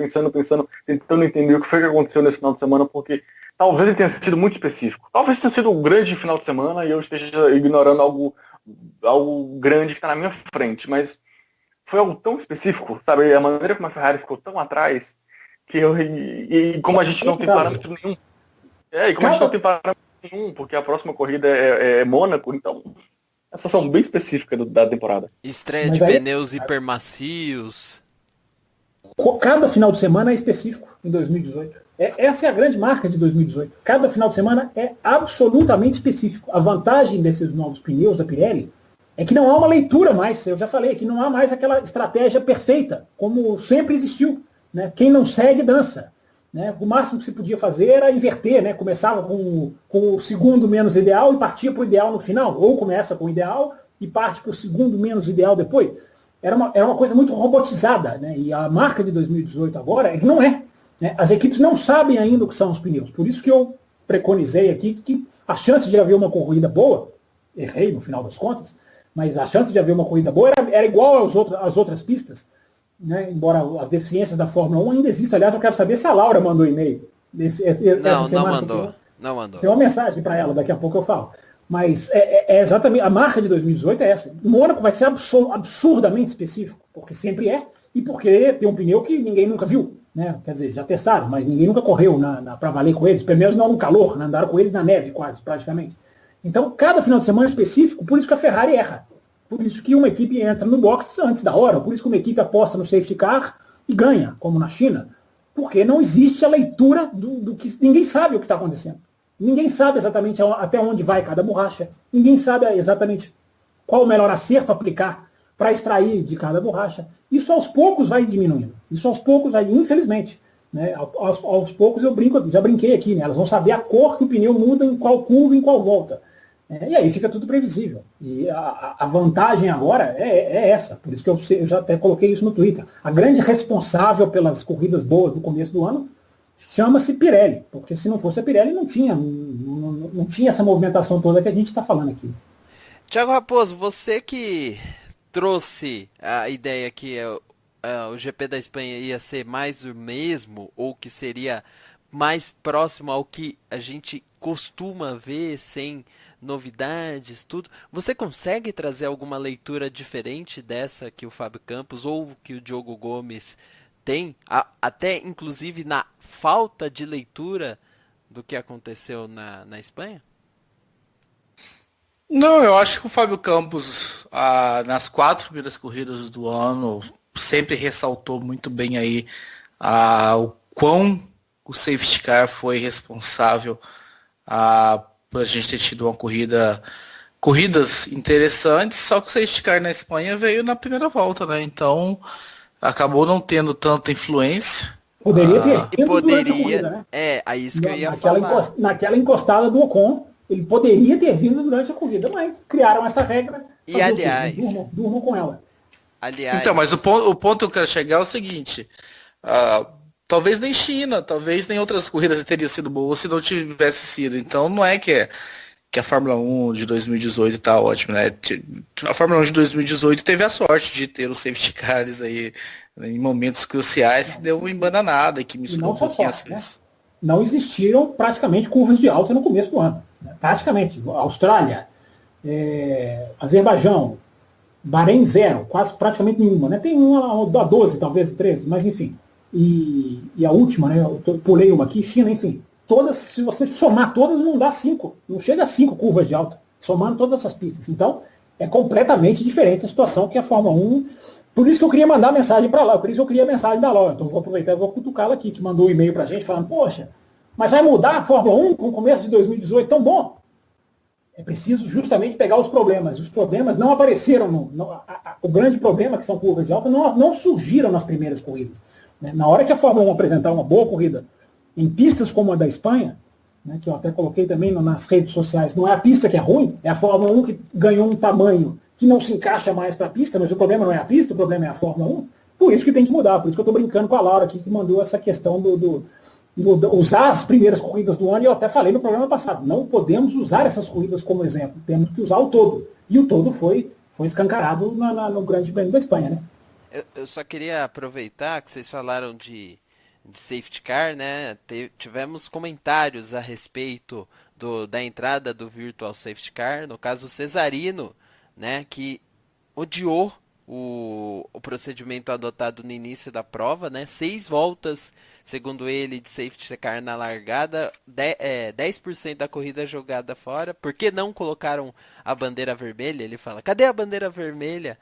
tentando entender o que foi que aconteceu nesse final de semana, porque talvez ele tenha sido muito específico. Talvez tenha sido um grande final de semana e eu esteja ignorando algo grande que está na minha frente, mas foi algo tão específico, sabe? A maneira como a Ferrari ficou tão atrás, que e como a gente não tem parâmetro nenhum. E como a gente não tem parâmetro nenhum, porque a próxima corrida é Mônaco, então essa são bem específica da temporada. Estreia de pneus hipermacios. Cada final de semana é específico em 2018. Essa é a grande marca de 2018. Cada final de semana é absolutamente específico. A vantagem desses novos pneus da Pirelli é que não há uma leitura mais. Eu já falei que não há mais aquela estratégia perfeita, como sempre existiu, né? Quem não segue, dança. Né? O máximo que se podia fazer era inverter, né? Começava com o segundo menos ideal e partia para o ideal no final. Ou começa com o ideal e parte para o segundo menos ideal depois. Era uma coisa muito robotizada, né? E a marca de 2018 agora é que não é. Né? As equipes não sabem ainda o que são os pneus. Por isso que eu preconizei aqui que a chance de haver uma corrida boa, errei no final das contas, mas a chance de haver uma corrida boa era igual às outras pistas, né? Embora as deficiências da Fórmula 1 ainda existam. Aliás, eu quero saber se a Laura mandou e-mail. Não mandou. Tem uma mensagem para ela, daqui a pouco eu falo. Mas exatamente, a marca de 2018 é essa. O Mônaco vai ser absurdamente específico, porque sempre é, e porque tem um pneu que ninguém nunca viu. Né? Quer dizer, já testaram, mas ninguém nunca correu para valer com eles, pelo menos não no calor, né? Andaram com eles na neve quase, praticamente. Então, cada final de semana é específico, por isso que a Ferrari erra. Por isso que uma equipe entra no box antes da hora, por isso que uma equipe aposta no safety car e ganha, como na China. Porque não existe a leitura do que ninguém sabe o que está acontecendo. Ninguém sabe exatamente até onde vai cada borracha. Ninguém sabe exatamente qual o melhor acerto aplicar para extrair de cada borracha. Isso aos poucos vai diminuindo. Isso aos poucos vai, infelizmente. Né? Aos poucos eu já brinquei aqui. Né? Elas vão saber a cor que o pneu muda em qual curva, em qual volta. E aí fica tudo previsível. E a vantagem agora é essa. Por isso que eu já até coloquei isso no Twitter. A grande responsável pelas corridas boas do começo do ano chama-se Pirelli, porque se não fosse a Pirelli não tinha essa movimentação toda que a gente está falando aqui. Thiago Raposo, você que trouxe a ideia que o GP da Espanha ia ser mais o mesmo, ou que seria mais próximo ao que a gente costuma ver, sem novidades, tudo. Você consegue trazer alguma leitura diferente dessa que o Fábio Campos ou que o Diogo Gomes tem? Até inclusive na falta de leitura do que aconteceu na Espanha? Não, eu acho que o Fábio Campos, nas 4 primeiras corridas do ano, sempre ressaltou muito bem aí o quão o safety car foi responsável por a gente ter tido corridas interessantes, só que o safety car na Espanha veio na primeira volta, né? Então acabou não tendo tanta influência. Poderia ter vindo durante a corrida, né? É isso que eu ia falar. Naquela encostada do Ocon, ele poderia ter vindo durante a corrida, mas criaram essa regra. E aliás, durmam com ela. Aliás, então, mas o ponto que eu quero chegar é o seguinte: talvez nem China, talvez nem outras corridas teriam sido boas se não tivesse sido. Então não é que a Fórmula 1 de 2018 tá ótima, né? A Fórmula 1 de 2018 teve a sorte de ter os safety cars aí em momentos cruciais, que deu uma embananada e que misturou um pouquinho as coisas. Né? Não existiram praticamente curvas de alta no começo do ano. Né? Praticamente. Austrália, Azerbaijão, Bahrein 0, quase praticamente nenhuma. Né? Tem uma da 12, talvez 13, mas enfim. E a última, né? Eu pulei uma aqui, China, enfim. Todas, se você somar todas, não dá 5. Não chega a 5 curvas de alta, somando todas essas pistas. Então, é completamente diferente a situação que a Fórmula 1. Por isso que eu queria mandar a mensagem para lá. Por isso que eu queria a mensagem da Laura. Então, vou aproveitar e vou cutucá-la aqui, que mandou um e-mail para a gente falando: poxa, mas vai mudar a Fórmula 1 com o começo de 2018 tão bom? É preciso justamente pegar os problemas. Os problemas não apareceram. O grande problema, que são curvas de alta, não surgiram nas primeiras corridas. Né? Na hora que a Fórmula 1 apresentar uma boa corrida em pistas como a da Espanha, né, que eu até coloquei também nas redes sociais, não é a pista que é ruim, é a Fórmula 1 que ganhou um tamanho que não se encaixa mais para a pista, mas o problema não é a pista, o problema é a Fórmula 1. Por isso que tem que mudar, por isso que eu estou brincando com a Laura aqui, que mandou essa questão do usar as primeiras corridas do ano, e eu até falei no programa passado, não podemos usar essas corridas como exemplo, temos que usar o todo. E o todo foi escancarado no Grande Prêmio da Espanha, né? Eu só queria aproveitar que vocês falaram de safety car, né? Tivemos comentários a respeito da entrada do Virtual Safety Car, no caso o Cesarino, né, que odiou o procedimento adotado no início da prova, né? 6 voltas, segundo ele, de safety car na largada, 10% da corrida jogada fora. Por que não colocaram a bandeira vermelha? Ele fala: cadê a bandeira vermelha?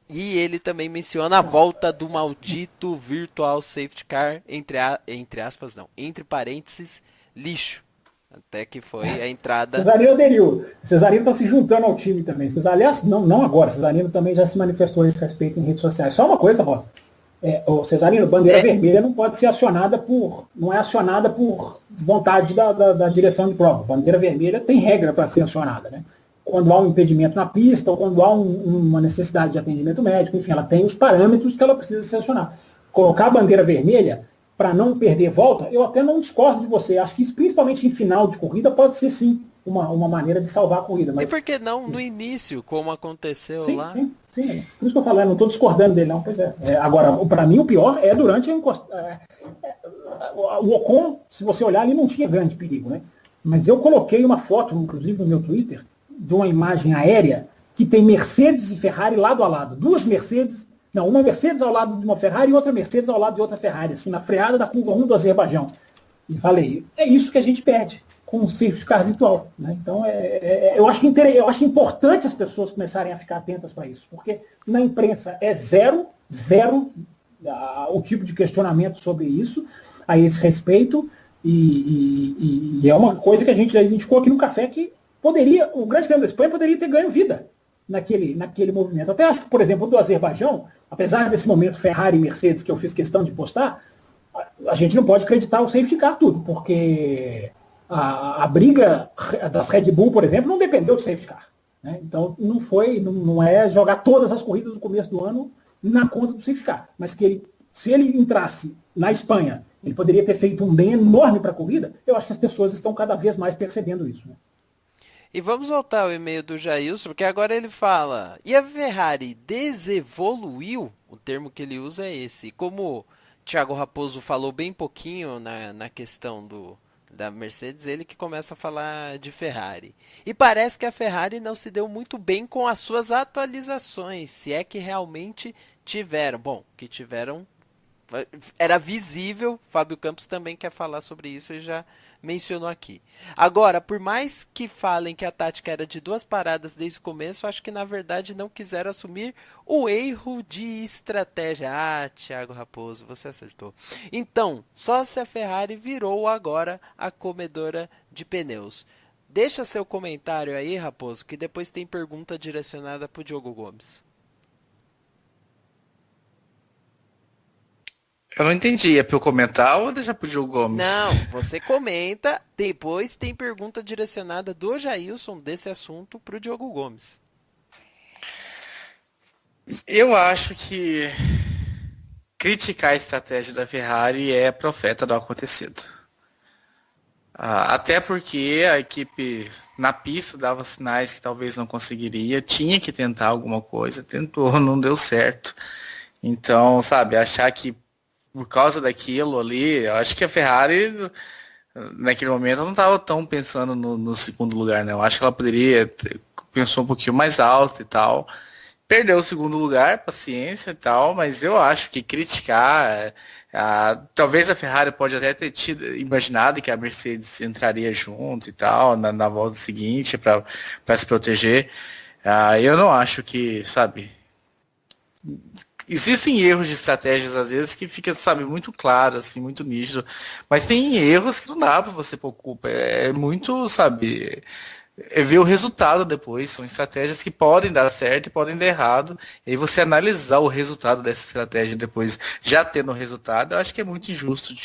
E ele também menciona a volta do maldito Virtual Safety Car, entre parênteses, lixo. Até que foi a entrada... Cesarino aderiu. Cesarino está se juntando ao time também. Aliás, não agora. Cesarino também já se manifestou a esse respeito em redes sociais. Só uma coisa, Rosa. O Cesarino, bandeira vermelha não pode ser acionada não é acionada por vontade da direção de prova. Bandeira vermelha tem regra para ser acionada, né? Quando há um impedimento na pista, ou quando há uma necessidade de atendimento médico, enfim, ela tem os parâmetros que ela precisa sancionar. Colocar a bandeira vermelha para não perder volta, eu até não discordo de você. Acho que isso, principalmente em final de corrida, pode ser sim uma maneira de salvar a corrida. Mas... E por que não no início, como aconteceu lá? Sim. Por isso que eu falei, não estou discordando dele, não. Pois é. Agora, para mim, o pior é durante a o Ocon, se você olhar, ali não tinha grande perigo, né? Mas eu coloquei uma foto, inclusive no meu Twitter, de uma imagem aérea que tem Mercedes e Ferrari lado a lado. Uma Mercedes ao lado de uma Ferrari e outra Mercedes ao lado de outra Ferrari, assim, na freada da curva 1 do Azerbaijão. E falei, é isso que a gente perde com o safety car virtual. Né? Então, eu acho importante as pessoas começarem a ficar atentas para isso, porque na imprensa é zero o tipo de questionamento sobre isso, a esse respeito, e é uma coisa que a gente já indicou aqui no café, que o Grande Prêmio da Espanha poderia ter ganho vida naquele movimento. Até acho que, por exemplo, do Azerbaijão, apesar desse momento Ferrari e Mercedes que eu fiz questão de postar, a gente não pode acreditar o safety car tudo, porque a briga das Red Bull, por exemplo, não dependeu do safety car. Né? Então não é jogar todas as corridas do começo do ano na conta do safety car, mas que se ele entrasse na Espanha, ele poderia ter feito um bem enorme para a corrida. Eu acho que as pessoas estão cada vez mais percebendo isso. Né? E vamos voltar ao e-mail do Jailson, porque agora ele fala: e a Ferrari desevoluiu? O termo que ele usa é esse. Como Thiago Raposo falou bem pouquinho na questão da Mercedes, ele que começa a falar de Ferrari. E parece que a Ferrari não se deu muito bem com as suas atualizações, se é que realmente tiveram. Bom, que tiveram, era visível. Fábio Campos também quer falar sobre isso e já mencionou aqui. Agora, por mais que falem que a tática era de 2 paradas desde o começo, acho que na verdade não quiseram assumir o erro de estratégia. Ah, Thiago Raposo, você acertou. Então, só se a Ferrari virou agora a comedora de pneus. Deixa seu comentário aí, Raposo, que depois tem pergunta direcionada para o Diogo Gomes. Eu não entendi, é pra eu comentar ou deixar pro Diogo Gomes? Não, você comenta, depois tem pergunta direcionada do Jailson desse assunto pro Diogo Gomes. Eu acho que criticar a estratégia da Ferrari é profeta do acontecido. Até porque a equipe na pista dava sinais que talvez não conseguiria, tinha que tentar alguma coisa, tentou, não deu certo. Então, sabe, achar que por causa daquilo ali, eu acho que a Ferrari, naquele momento, não estava tão pensando no segundo lugar, né? Eu acho que ela poderia, pensou um pouquinho mais alto e tal. Perdeu o segundo lugar, paciência e tal, mas eu acho que criticar, talvez a Ferrari pode até ter imaginado que a Mercedes entraria junto e tal, na volta seguinte, para se proteger. Eu não acho que, sabe... Existem erros de estratégias, às vezes, que fica, sabe, muito claro, assim, muito nítido. Mas tem erros que não dá para você pôr culpa. É muito, sabe, ver o resultado depois. São estratégias que podem dar certo e podem dar errado. E aí você analisar o resultado dessa estratégia depois, já tendo o resultado, eu acho que é muito injusto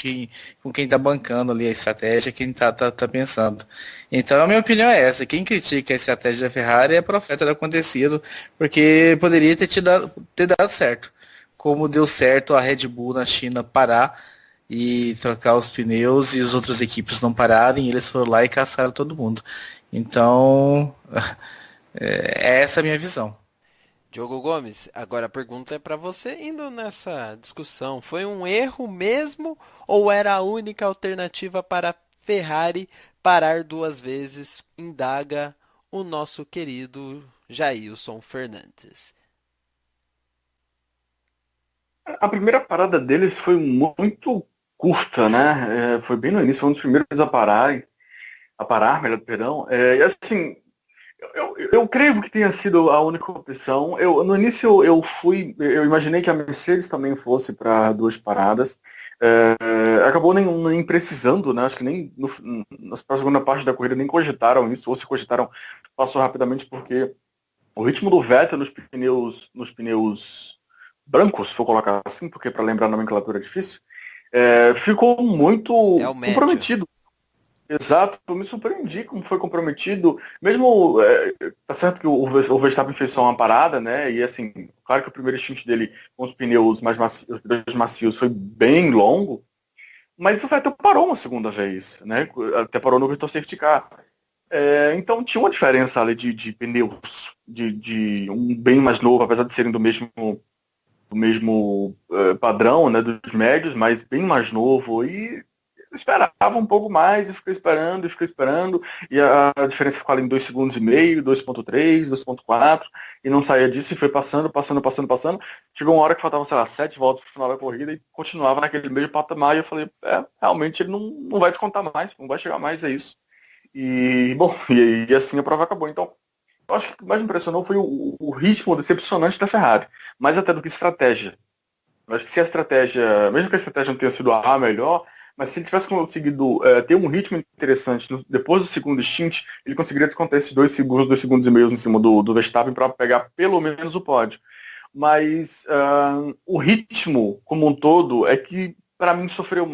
com quem está bancando ali a estratégia, quem tá pensando. Então, a minha opinião é essa. Quem critica a estratégia da Ferrari é profeta do acontecido, porque poderia ter dado certo. Como deu certo a Red Bull na China parar e trocar os pneus e as outras equipes não pararem, e eles foram lá e caçaram todo mundo. Então, é essa a minha visão. Diogo Gomes, agora a pergunta é para você, indo nessa discussão. Foi um erro mesmo ou era a única alternativa para a Ferrari parar 2 vezes? Indaga o nosso querido Jailson Fernandes. A primeira parada deles foi muito curta, né? Foi bem no início, foi um dos primeiros a parar, melhor, perdão. E assim, eu creio que tenha sido a única opção. No início eu imaginei que a Mercedes também fosse para 2 paradas. Acabou nem precisando, né? Acho que nem na segunda parte da corrida nem cogitaram isso, ou se cogitaram, passou rapidamente, porque o ritmo do Vettel nos pneus brancos, vou colocar assim, porque para lembrar a nomenclatura é difícil, ficou muito comprometido. Exato, eu me surpreendi como foi comprometido, mesmo, tá certo que o Verstappen fez só uma parada, né, e assim, claro que o primeiro stint dele com os pneus macios foi bem longo, mas o Vettel parou uma segunda vez, né, até parou no Virtual Safety Car. Então tinha uma diferença ali de pneus, de um bem mais novo, apesar de serem do mesmo padrão, né, dos médios, mas bem mais novo, e eu esperava um pouco mais, e fiquei esperando, e a diferença ficou ali em 2,5 segundos, 2,3, 2,4, e não saía disso, e foi passando. Chegou uma hora que faltavam, sei lá, 7 voltas pro final da corrida, e continuava naquele mesmo patamar, e eu falei, realmente ele não vai descontar mais, não vai chegar mais, é isso. E, bom, e assim a prova acabou. Então, eu acho que o que mais me impressionou foi o ritmo decepcionante da Ferrari, mais até do que estratégia. Eu acho que se a estratégia, mesmo que a estratégia não tenha sido a melhor, mas se ele tivesse conseguido ter um ritmo interessante depois do segundo stint, ele conseguiria descontar esses 2 segundos e meio em cima do Verstappen para pegar pelo menos o pódio. Mas o ritmo como um todo é que para mim sofreu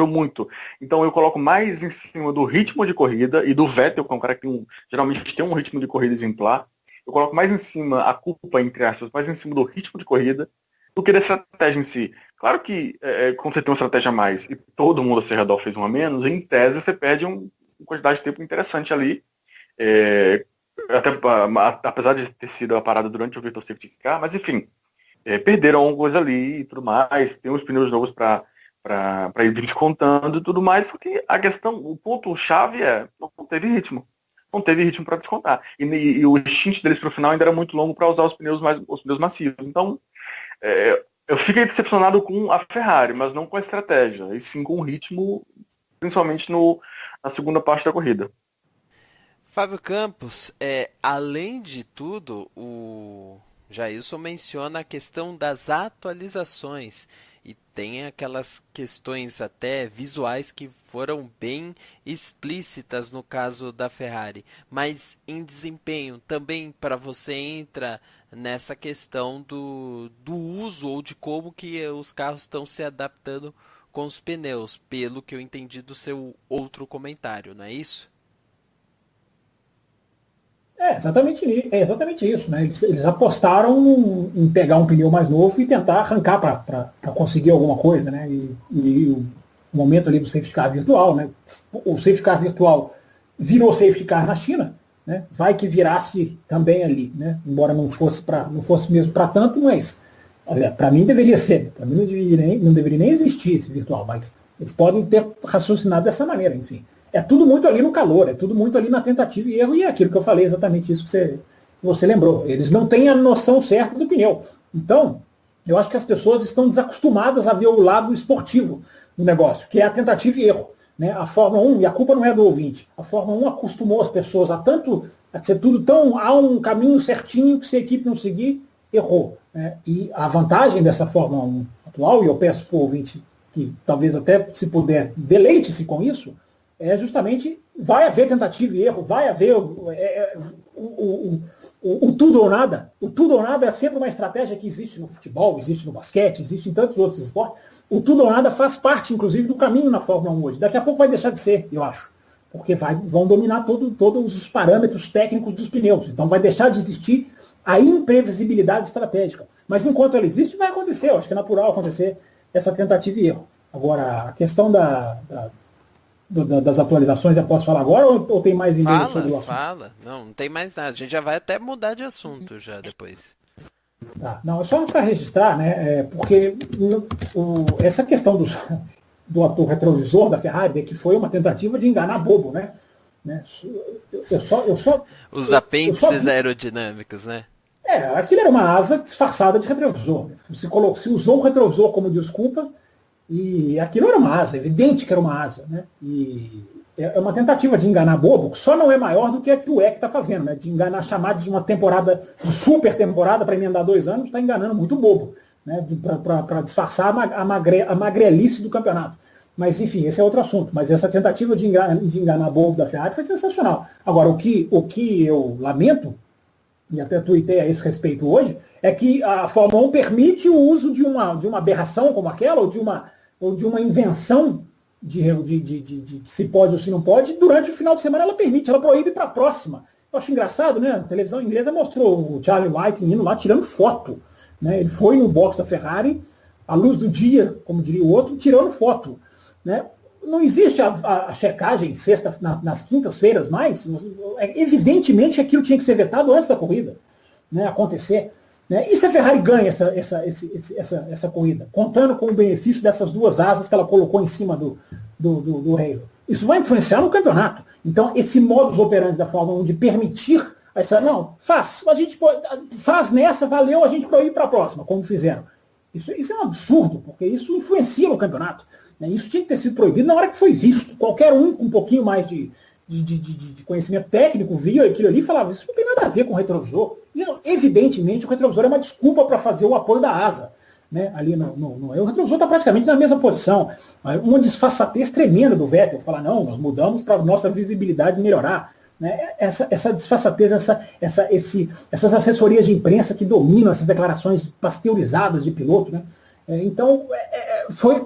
muito. Então eu coloco mais em cima do ritmo de corrida e do Vettel, que é um cara que geralmente tem um ritmo de corrida exemplar. Eu coloco mais em cima a culpa, entre aspas, mais em cima do ritmo de corrida do que da estratégia em si. Claro que quando você tem uma estratégia a mais e todo mundo ao seu redor fez uma a menos, em tese você perde uma quantidade de tempo interessante ali. Até, apesar de ter sido a parada durante o Virtual Safety Car, mas enfim, perderam alguma coisa ali e tudo mais, tem uns pneus novos para ir descontando e tudo mais, só que a questão, o ponto-chave não teve ritmo. Não teve ritmo para descontar. E o stint deles para o final ainda era muito longo para usar os pneus macios. Então, eu fiquei decepcionado com a Ferrari, mas não com a estratégia, e sim com o ritmo, principalmente na segunda parte da corrida. Fábio Campos, além de tudo, o Jailson menciona a questão das atualizações. E tem aquelas questões até visuais que foram bem explícitas no caso da Ferrari. Mas em desempenho também para você entra nessa questão do uso ou de como que os carros estão se adaptando com os pneus, pelo que eu entendi do seu outro comentário, não é isso? É exatamente isso, né? Eles apostaram em pegar um pneu mais novo e tentar arrancar para conseguir alguma coisa, né? E o momento ali do safety car virtual, né? O safety car virtual virou safety car na China, né? Vai que virasse também ali, né? Embora não fosse mesmo para tanto, mas para mim deveria ser. Para mim não deveria nem existir esse virtual, mas eles podem ter raciocinado dessa maneira, enfim. É tudo muito ali no calor, é tudo muito ali na tentativa e erro, e é aquilo que eu falei, exatamente isso que você lembrou. Eles não têm a noção certa do pneu. Então, eu acho que as pessoas estão desacostumadas a ver o lado esportivo do negócio, que é a tentativa e erro. Né? A Fórmula 1, e a culpa não é do ouvinte, a Fórmula 1 acostumou as pessoas a ser tudo tão, há um caminho certinho que se a equipe não seguir, errou. Né? E a vantagem dessa Fórmula 1 atual, e eu peço para o ouvinte que talvez até, se puder, deleite-se com isso, é justamente, vai haver tentativa e erro, vai haver o tudo ou nada. O tudo ou nada é sempre uma estratégia que existe no futebol, existe no basquete, existe em tantos outros esportes. O tudo ou nada faz parte, inclusive, do caminho na Fórmula 1 hoje. Daqui a pouco vai deixar de ser, eu acho. Porque vão dominar todos os parâmetros técnicos dos pneus. Então vai deixar de existir a imprevisibilidade estratégica. Mas enquanto ela existe, vai acontecer. Eu acho que é natural acontecer essa tentativa e erro. Agora, a questão das atualizações, eu posso falar agora ou tem mais e-mail sobre o assunto? Fala, não tem mais nada. A gente já vai até mudar de assunto já depois. Tá. Não, só para registrar, né? Porque essa questão do retrovisor da Ferrari, que foi uma tentativa de enganar bobo, né? Os apêndices aerodinâmicos, né? Aquilo era uma asa disfarçada de retrovisor. Se usou o retrovisor como desculpa. E aquilo era uma asa, evidente que era uma asa, né? E é uma tentativa de enganar bobo, que só não é maior do que a que o EC está fazendo, né? De enganar chamados de uma temporada, de super temporada para emendar 2 anos, está enganando muito bobo, né? Para disfarçar a magrelice do campeonato. Mas enfim, esse é outro assunto. Mas essa tentativa de enganar bobo da Ferrari foi sensacional. Agora, o que eu lamento, e até tuitei a esse respeito hoje, é que a Fórmula 1 permite o uso de uma aberração como aquela, ou de uma invenção de se pode ou se não pode, durante o final de semana ela permite, ela proíbe para a próxima. Eu acho engraçado, né? A televisão inglesa mostrou o Charlie White indo lá tirando foto. Né? Ele foi no box da Ferrari, à luz do dia, como diria o outro, tirando foto. Né? Não existe a checagem nas quintas-feiras mais. Evidentemente aquilo tinha que ser vetado antes da corrida, né, acontecer. Né? E se a Ferrari ganha essa corrida, contando com o benefício dessas 2 asas que ela colocou em cima do Halo? Isso vai influenciar no campeonato. Então, esse modus operandi da Fórmula 1 de permitir a gente faz nessa, valeu, a gente proíbe para a próxima, como fizeram. Isso é um absurdo, porque isso influencia no campeonato. Né? Isso tinha que ter sido proibido na hora que foi visto. Qualquer um com um pouquinho mais de conhecimento técnico via aquilo ali e falava, isso não tem nada a ver com o retrovisor. E, evidentemente, o retrovisor é uma desculpa para fazer o apoio da asa. Né? Ali o retrovisor está praticamente na mesma posição. Uma disfarçatez tremenda do Vettel. Falar, não, nós mudamos para a nossa visibilidade melhorar. Né? Essa disfarçatez, essas assessorias de imprensa que dominam essas declarações pasteurizadas de piloto. Né? Então,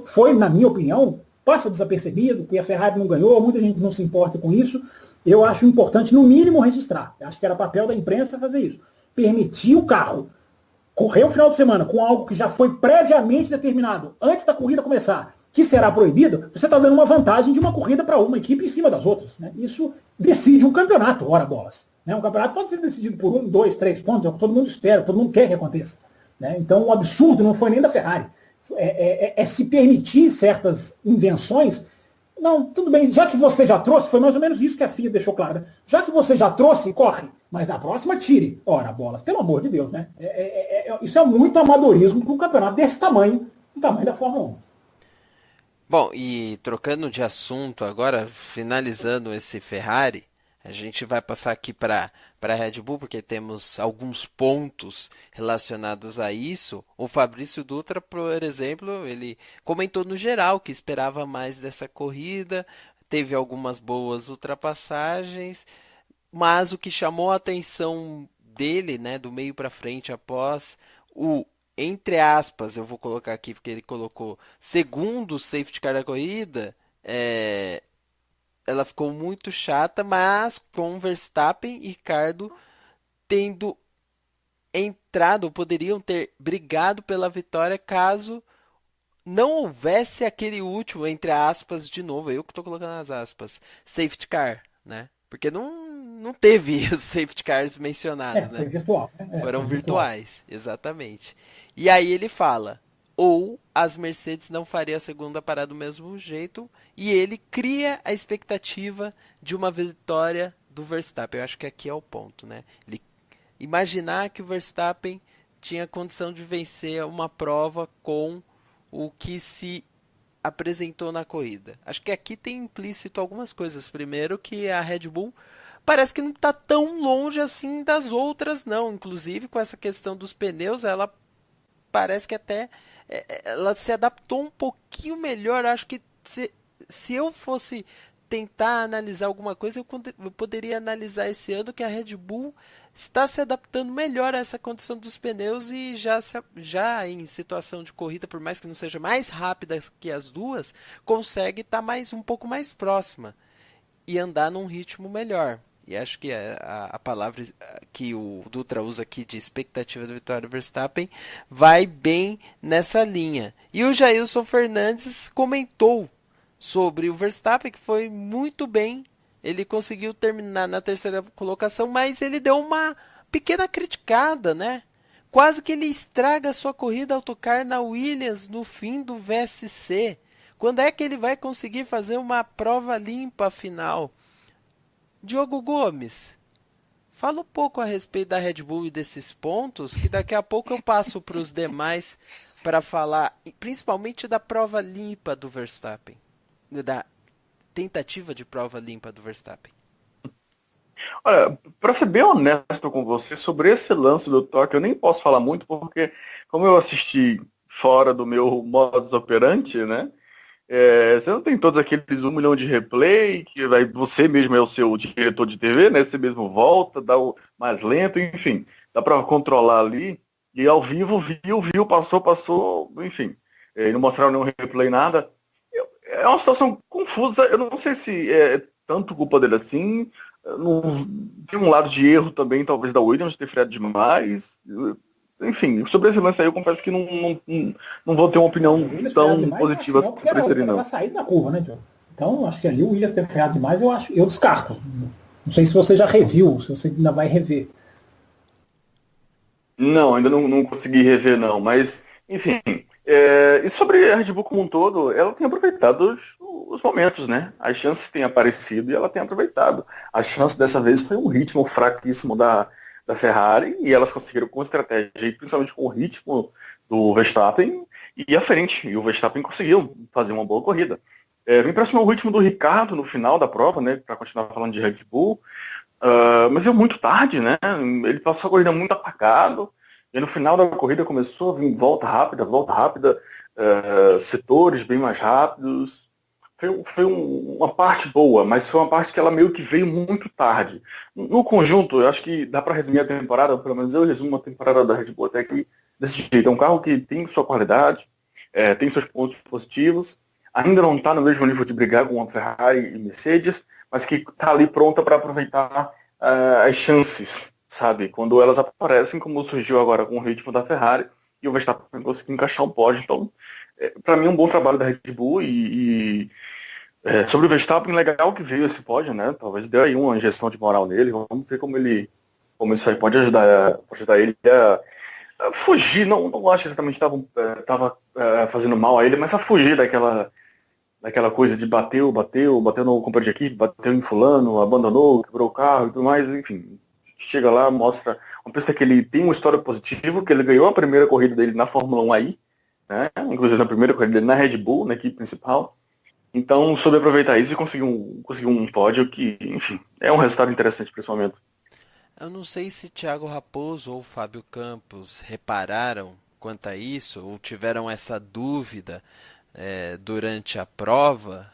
foi, na minha opinião, passa desapercebido, porque a Ferrari não ganhou, muita gente não se importa com isso. Eu acho importante, no mínimo, registrar. Acho que era papel da imprensa fazer isso. Permitir o carro correr o final de semana com algo que já foi previamente determinado, antes da corrida começar, que será proibido, você está dando uma vantagem de uma corrida para uma equipe em cima das outras. Né? Isso decide um campeonato, ora bolas. Né? Um campeonato pode ser decidido por 1, 2, 3 pontos, é o que todo mundo espera, todo mundo quer que aconteça. Né? Então o absurdo não foi nem da Ferrari. É se permitir certas invenções. Não, tudo bem, já que você já trouxe, foi mais ou menos isso que a FIA deixou claro. Né? Já que você já trouxe, corre, mas na próxima tire. Ora, bolas, pelo amor de Deus, né? Isso é muito amadorismo para um campeonato desse tamanho, o tamanho da Fórmula 1. Bom, e trocando de assunto agora, finalizando esse Ferrari, a gente vai passar aqui para a Red Bull, porque temos alguns pontos relacionados a isso. O Fabrício Dutra, por exemplo, ele comentou no geral que esperava mais dessa corrida, teve algumas boas ultrapassagens, mas o que chamou a atenção dele, né, do meio para frente após o, entre aspas, eu vou colocar aqui porque ele colocou segundo safety car da corrida, ela ficou muito chata, mas com Verstappen e Ricardo tendo entrado, poderiam ter brigado pela vitória caso não houvesse aquele último, entre aspas, de novo, eu que estou colocando as aspas, safety car, né? Porque não teve os safety cars mencionados, né? Foi virtual. Foram virtuais, exatamente. E aí ele fala, ou as Mercedes não fariam a segunda parada do mesmo jeito, e ele cria a expectativa de uma vitória do Verstappen. Eu acho que aqui é o ponto, né? Ele imaginar que o Verstappen tinha condição de vencer uma prova com o que se apresentou na corrida. Acho que aqui tem implícito algumas coisas. Primeiro que a Red Bull parece que não está tão longe assim das outras, não. Inclusive com essa questão dos pneus, ela parece que até ela se adaptou um pouquinho melhor. Acho que se eu fosse tentar analisar alguma coisa, eu poderia analisar esse ano que a Red Bull está se adaptando melhor a essa condição dos pneus e já em situação de corrida, por mais que não seja mais rápida que as duas, consegue estar um pouco mais próxima e andar num ritmo melhor. E acho que a palavra que o Dutra usa aqui de expectativa da vitória do Verstappen vai bem nessa linha. E o Jailson Fernandes comentou sobre o Verstappen, que foi muito bem. Ele conseguiu terminar na terceira colocação, mas ele deu uma pequena criticada, né? Quase que ele estraga a sua corrida ao tocar na Williams no fim do VSC. Quando é que ele vai conseguir fazer uma prova limpa final? Diogo Gomes, fala um pouco a respeito da Red Bull e desses pontos, que daqui a pouco eu passo para os demais para falar, principalmente da prova limpa do Verstappen, da tentativa de prova limpa do Verstappen. Olha, para ser bem honesto com você, sobre esse lance do toque, eu nem posso falar muito, porque como eu assisti fora do meu modus operandi, né? Você não tem todos aqueles 1 milhão de replay, que você mesmo é o seu diretor de TV, né? Você mesmo volta, dá o mais lento, enfim. Dá para controlar ali. E ao vivo, viu, passou, enfim. E não mostraram nenhum replay, nada. É uma situação confusa. Eu não sei se é tanto culpa dele assim. Tem um lado de erro também, talvez, da Williams, ter freado demais. Enfim, sobre esse lance aí eu confesso que não vou ter uma opinião tão positiva sobre ele, não. Era sair da curva, né, Diogo? Então, acho que ali o Williams ter freado demais, eu descarto. Não sei se você já reviu, se você ainda vai rever. Não, ainda não consegui rever, não. Mas, enfim, e sobre a Red Bull como um todo, ela tem aproveitado os momentos, né? As chances têm aparecido e ela tem aproveitado. A chance dessa vez foi um ritmo fraquíssimo da Ferrari, e elas conseguiram com estratégia, e principalmente com o ritmo do Verstappen, e à frente. E o Verstappen conseguiu fazer uma boa corrida. Me impressionou o ritmo do Ricardo no final da prova, né, para continuar falando de Red Bull, mas veio muito tarde, né? Ele passou a corrida muito apagado, e no final da corrida começou a vir volta rápida, setores bem mais rápidos. Foi uma parte boa, mas foi uma parte que ela meio que veio muito tarde. No conjunto, eu acho que dá para resumir a temporada, pelo menos eu resumo a temporada da Red Bull até aqui desse jeito. É um carro que tem sua qualidade, tem seus pontos positivos, ainda não está no mesmo nível de brigar com a Ferrari e Mercedes, mas que está ali pronta para aproveitar as chances, sabe? Quando elas aparecem, como surgiu agora com o ritmo da Ferrari, e o Verstappen conseguiu encaixar um pódio. Então, para mim, um bom trabalho da Red Bull sobre o Verstappen, legal que veio esse pódio, né? Talvez dê aí uma injeção de moral nele. Vamos ver como isso aí pode ajudar ele a fugir. Não acho que exatamente estava fazendo mal a ele, mas a fugir daquela coisa de bateu no companheiro de equipe, bateu em fulano, abandonou, quebrou o carro e tudo mais, enfim. Chega lá, mostra uma pista que ele tem uma história positiva, que ele ganhou a primeira corrida dele na Fórmula 1 aí, né? Inclusive na primeira corrida dele na Red Bull, na equipe principal. Então, soube aproveitar isso e conseguiu um pódio que, enfim, é um resultado interessante para esse momento. Eu não sei se Thiago Raposo ou Fábio Campos repararam quanto a isso, ou tiveram essa dúvida durante a prova,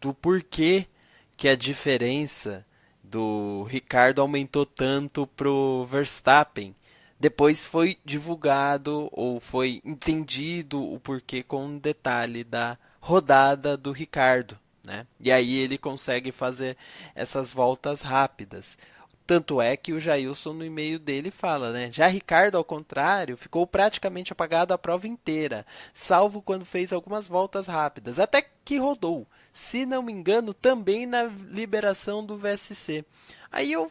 do porquê que a diferença do Ricardo aumentou tanto pro Verstappen. Depois foi divulgado ou foi entendido o porquê com um detalhe da rodada do Ricardo, né? E aí ele consegue fazer essas voltas rápidas. Tanto é que o Jailson no e-mail dele fala, né? Já Ricardo, ao contrário, ficou praticamente apagado a prova inteira, salvo quando fez algumas voltas rápidas, até que rodou. Se não me engano, também na liberação do VSC. Aí eu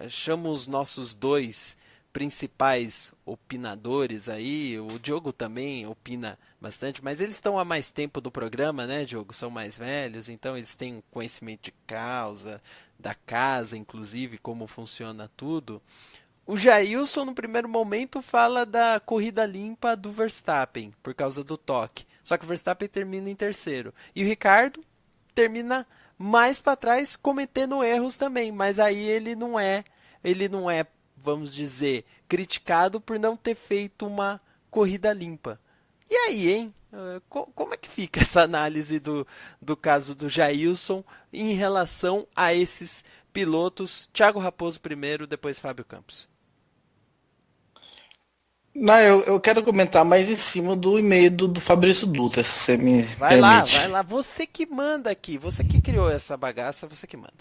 chamo os nossos dois principais opinadores aí, o Diogo também opina bastante, mas eles estão há mais tempo do programa, né, Diogo? São mais velhos, então eles têm um conhecimento de causa, da casa, inclusive, como funciona tudo. O Jailson, no primeiro momento, fala da corrida limpa do Verstappen, por causa do toque. Só que o Verstappen termina em terceiro. E o Ricardo termina mais para trás, cometendo erros também. Mas aí ele não é, vamos dizer, criticado por não ter feito uma corrida limpa. E aí, hein? Como é que fica essa análise do caso do Jailson em relação a esses pilotos? Thiago Raposo primeiro, depois Fábio Campos. Não, eu quero comentar mais em cima do e-mail do Fabrício Dutra, se você me permite. Vai lá. Você que manda aqui. Você que criou essa bagaça, você que manda.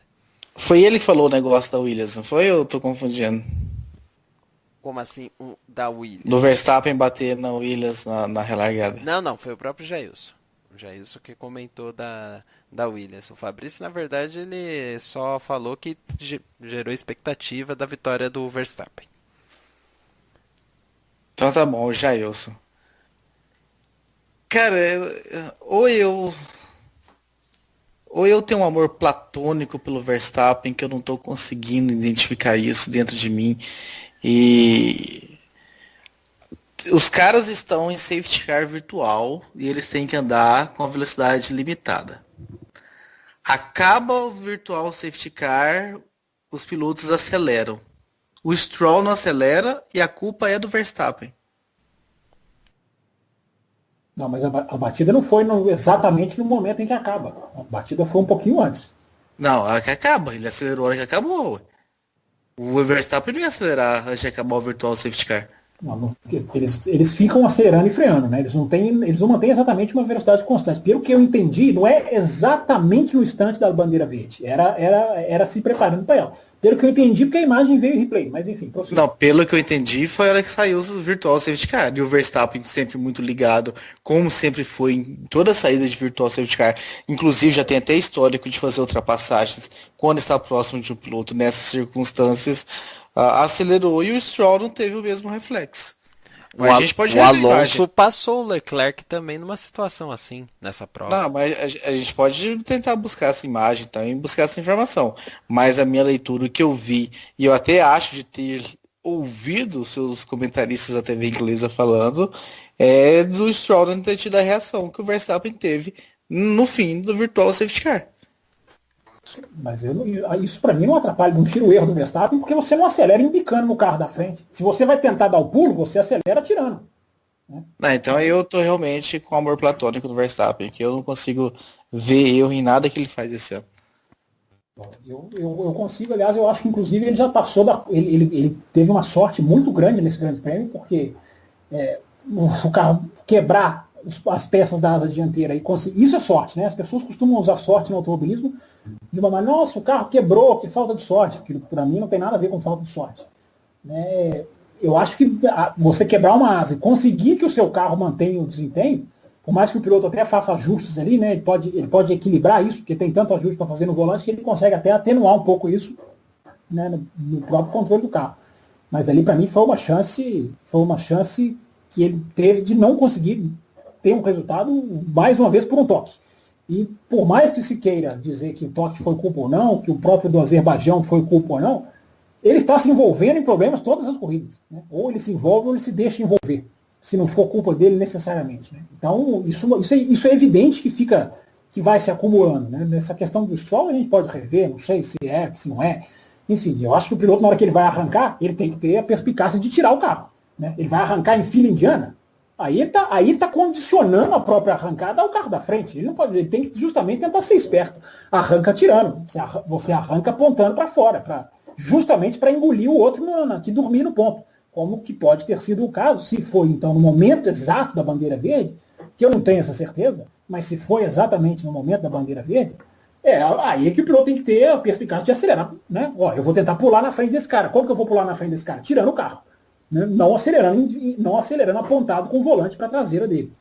Foi ele que falou o negócio da Williams, não foi? Ou eu tô confundindo? Como assim, da Williams? Do Verstappen bater na Williams na relargada. Não, foi o próprio Jailson. O Jailson que comentou da Williams. O Fabrício, na verdade, ele só falou que gerou expectativa da vitória do Verstappen. Então tá bom, o Jailson. Cara, ou eu tenho um amor platônico pelo Verstappen, que eu não tô conseguindo identificar isso dentro de mim. E os caras estão em safety car virtual e eles têm que andar com a velocidade limitada. Acaba o virtual safety car, os pilotos aceleram. O Stroll não acelera e a culpa é do Verstappen. Não, mas a batida não foi exatamente no momento em que acaba. A batida foi um pouquinho antes. Não, a hora que acaba. Ele acelerou a hora que acabou. O Verstappen não ia acelerar antes de acabar o virtual safety car. Não, eles ficam acelerando e freando, né? Eles não mantêm exatamente uma velocidade constante. Pelo que eu entendi, não é exatamente no instante da bandeira verde. Era se preparando para ela. Pelo que eu entendi, porque a imagem veio em replay. Mas enfim, Não, pelo que eu entendi, foi a hora que saiu o virtual safety car. E o Verstappen sempre muito ligado, como sempre foi em toda a saída de virtual safety car. Inclusive, já tem até histórico de fazer ultrapassagens quando está próximo de um piloto nessas circunstâncias. Acelerou e o Stroll não teve o mesmo reflexo. Mas a gente pode o Alonso passou o Leclerc também numa situação assim, nessa prova. Não, mas a gente pode tentar buscar essa imagem também, buscar essa informação. Mas a minha leitura, o que eu vi, e eu até acho de ter ouvido seus comentaristas da TV inglesa falando, é do Stroll não ter tido a reação que o Verstappen teve no fim do virtual safety car. Mas isso para mim não atrapalha, não tira o erro do Verstappen, porque você não acelera embicando no carro da frente. Se você vai tentar dar o pulo, você acelera tirando. Né? Não, então aí eu tô realmente com amor platônico do Verstappen, que eu não consigo ver erro em nada que ele faz esse ano. Eu consigo, aliás, eu acho que inclusive ele já passou ele teve uma sorte muito grande nesse grande prêmio, porque o carro quebrar as peças da asa dianteira e conseguir. Isso é sorte, né? As pessoas costumam usar sorte no automobilismo de uma maneira, nossa, o carro quebrou, que falta de sorte. Aquilo para mim não tem nada a ver com falta de sorte. Né? eu acho que você quebrar uma asa e conseguir que o seu carro mantenha o desempenho, por mais que o piloto até faça ajustes ali, né, ele pode equilibrar isso, porque tem tanto ajuste para fazer no volante que ele consegue até atenuar um pouco isso, né, no próprio controle do carro. Mas ali, para mim, foi uma chance que ele teve de não conseguir ter um resultado, mais uma vez, por um toque. E por mais que se queira dizer que o toque foi culpa ou não, que o próprio do Azerbaijão foi culpa ou não, ele está se envolvendo em problemas todas as corridas. Né? Ou ele se envolve ou ele se deixa envolver, se não for culpa dele necessariamente. Né? Então, isso é evidente que vai se acumulando. Né? Nessa questão do Stroll, a gente pode rever, não sei se é, se não é. Enfim, eu acho que o piloto, na hora que ele vai arrancar, ele tem que ter a perspicácia de tirar o carro. Né? Ele vai arrancar em fila indiana, aí ele está condicionando a própria arrancada ao carro da frente. Ele não pode, ele tem que justamente tentar ser esperto. Arranca tirando, você arranca apontando para fora, justamente para engolir o outro que dormir no ponto. Como que pode ter sido o caso, se foi então no momento exato da bandeira verde, que eu não tenho essa certeza, mas se foi exatamente no momento da bandeira verde, aí é que o piloto tem que ter a perspicácia de acelerar. Né? Ó, eu vou tentar pular na frente desse cara. Como que eu vou pular na frente desse cara? Tirando o carro. Né? Não acelerando apontado com o volante para a traseira dele.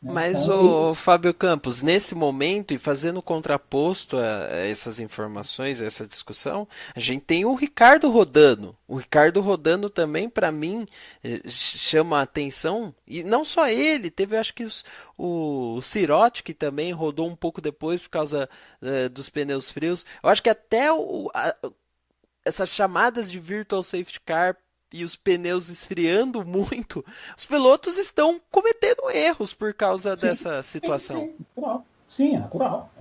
Né? Mas, então, Fábio Campos, nesse momento, e fazendo contraposto a essas informações, a essa discussão, a gente tem o Ricardo rodando. O Ricardo rodando também, para mim, chama a atenção. E não só ele, teve, acho que o Cirotti, que também rodou um pouco depois por causa dos pneus frios. Eu acho que até essas chamadas de Virtual Safety Car e os pneus esfriando muito, os pilotos estão cometendo erros por causa dessa situação. Sim, é natural.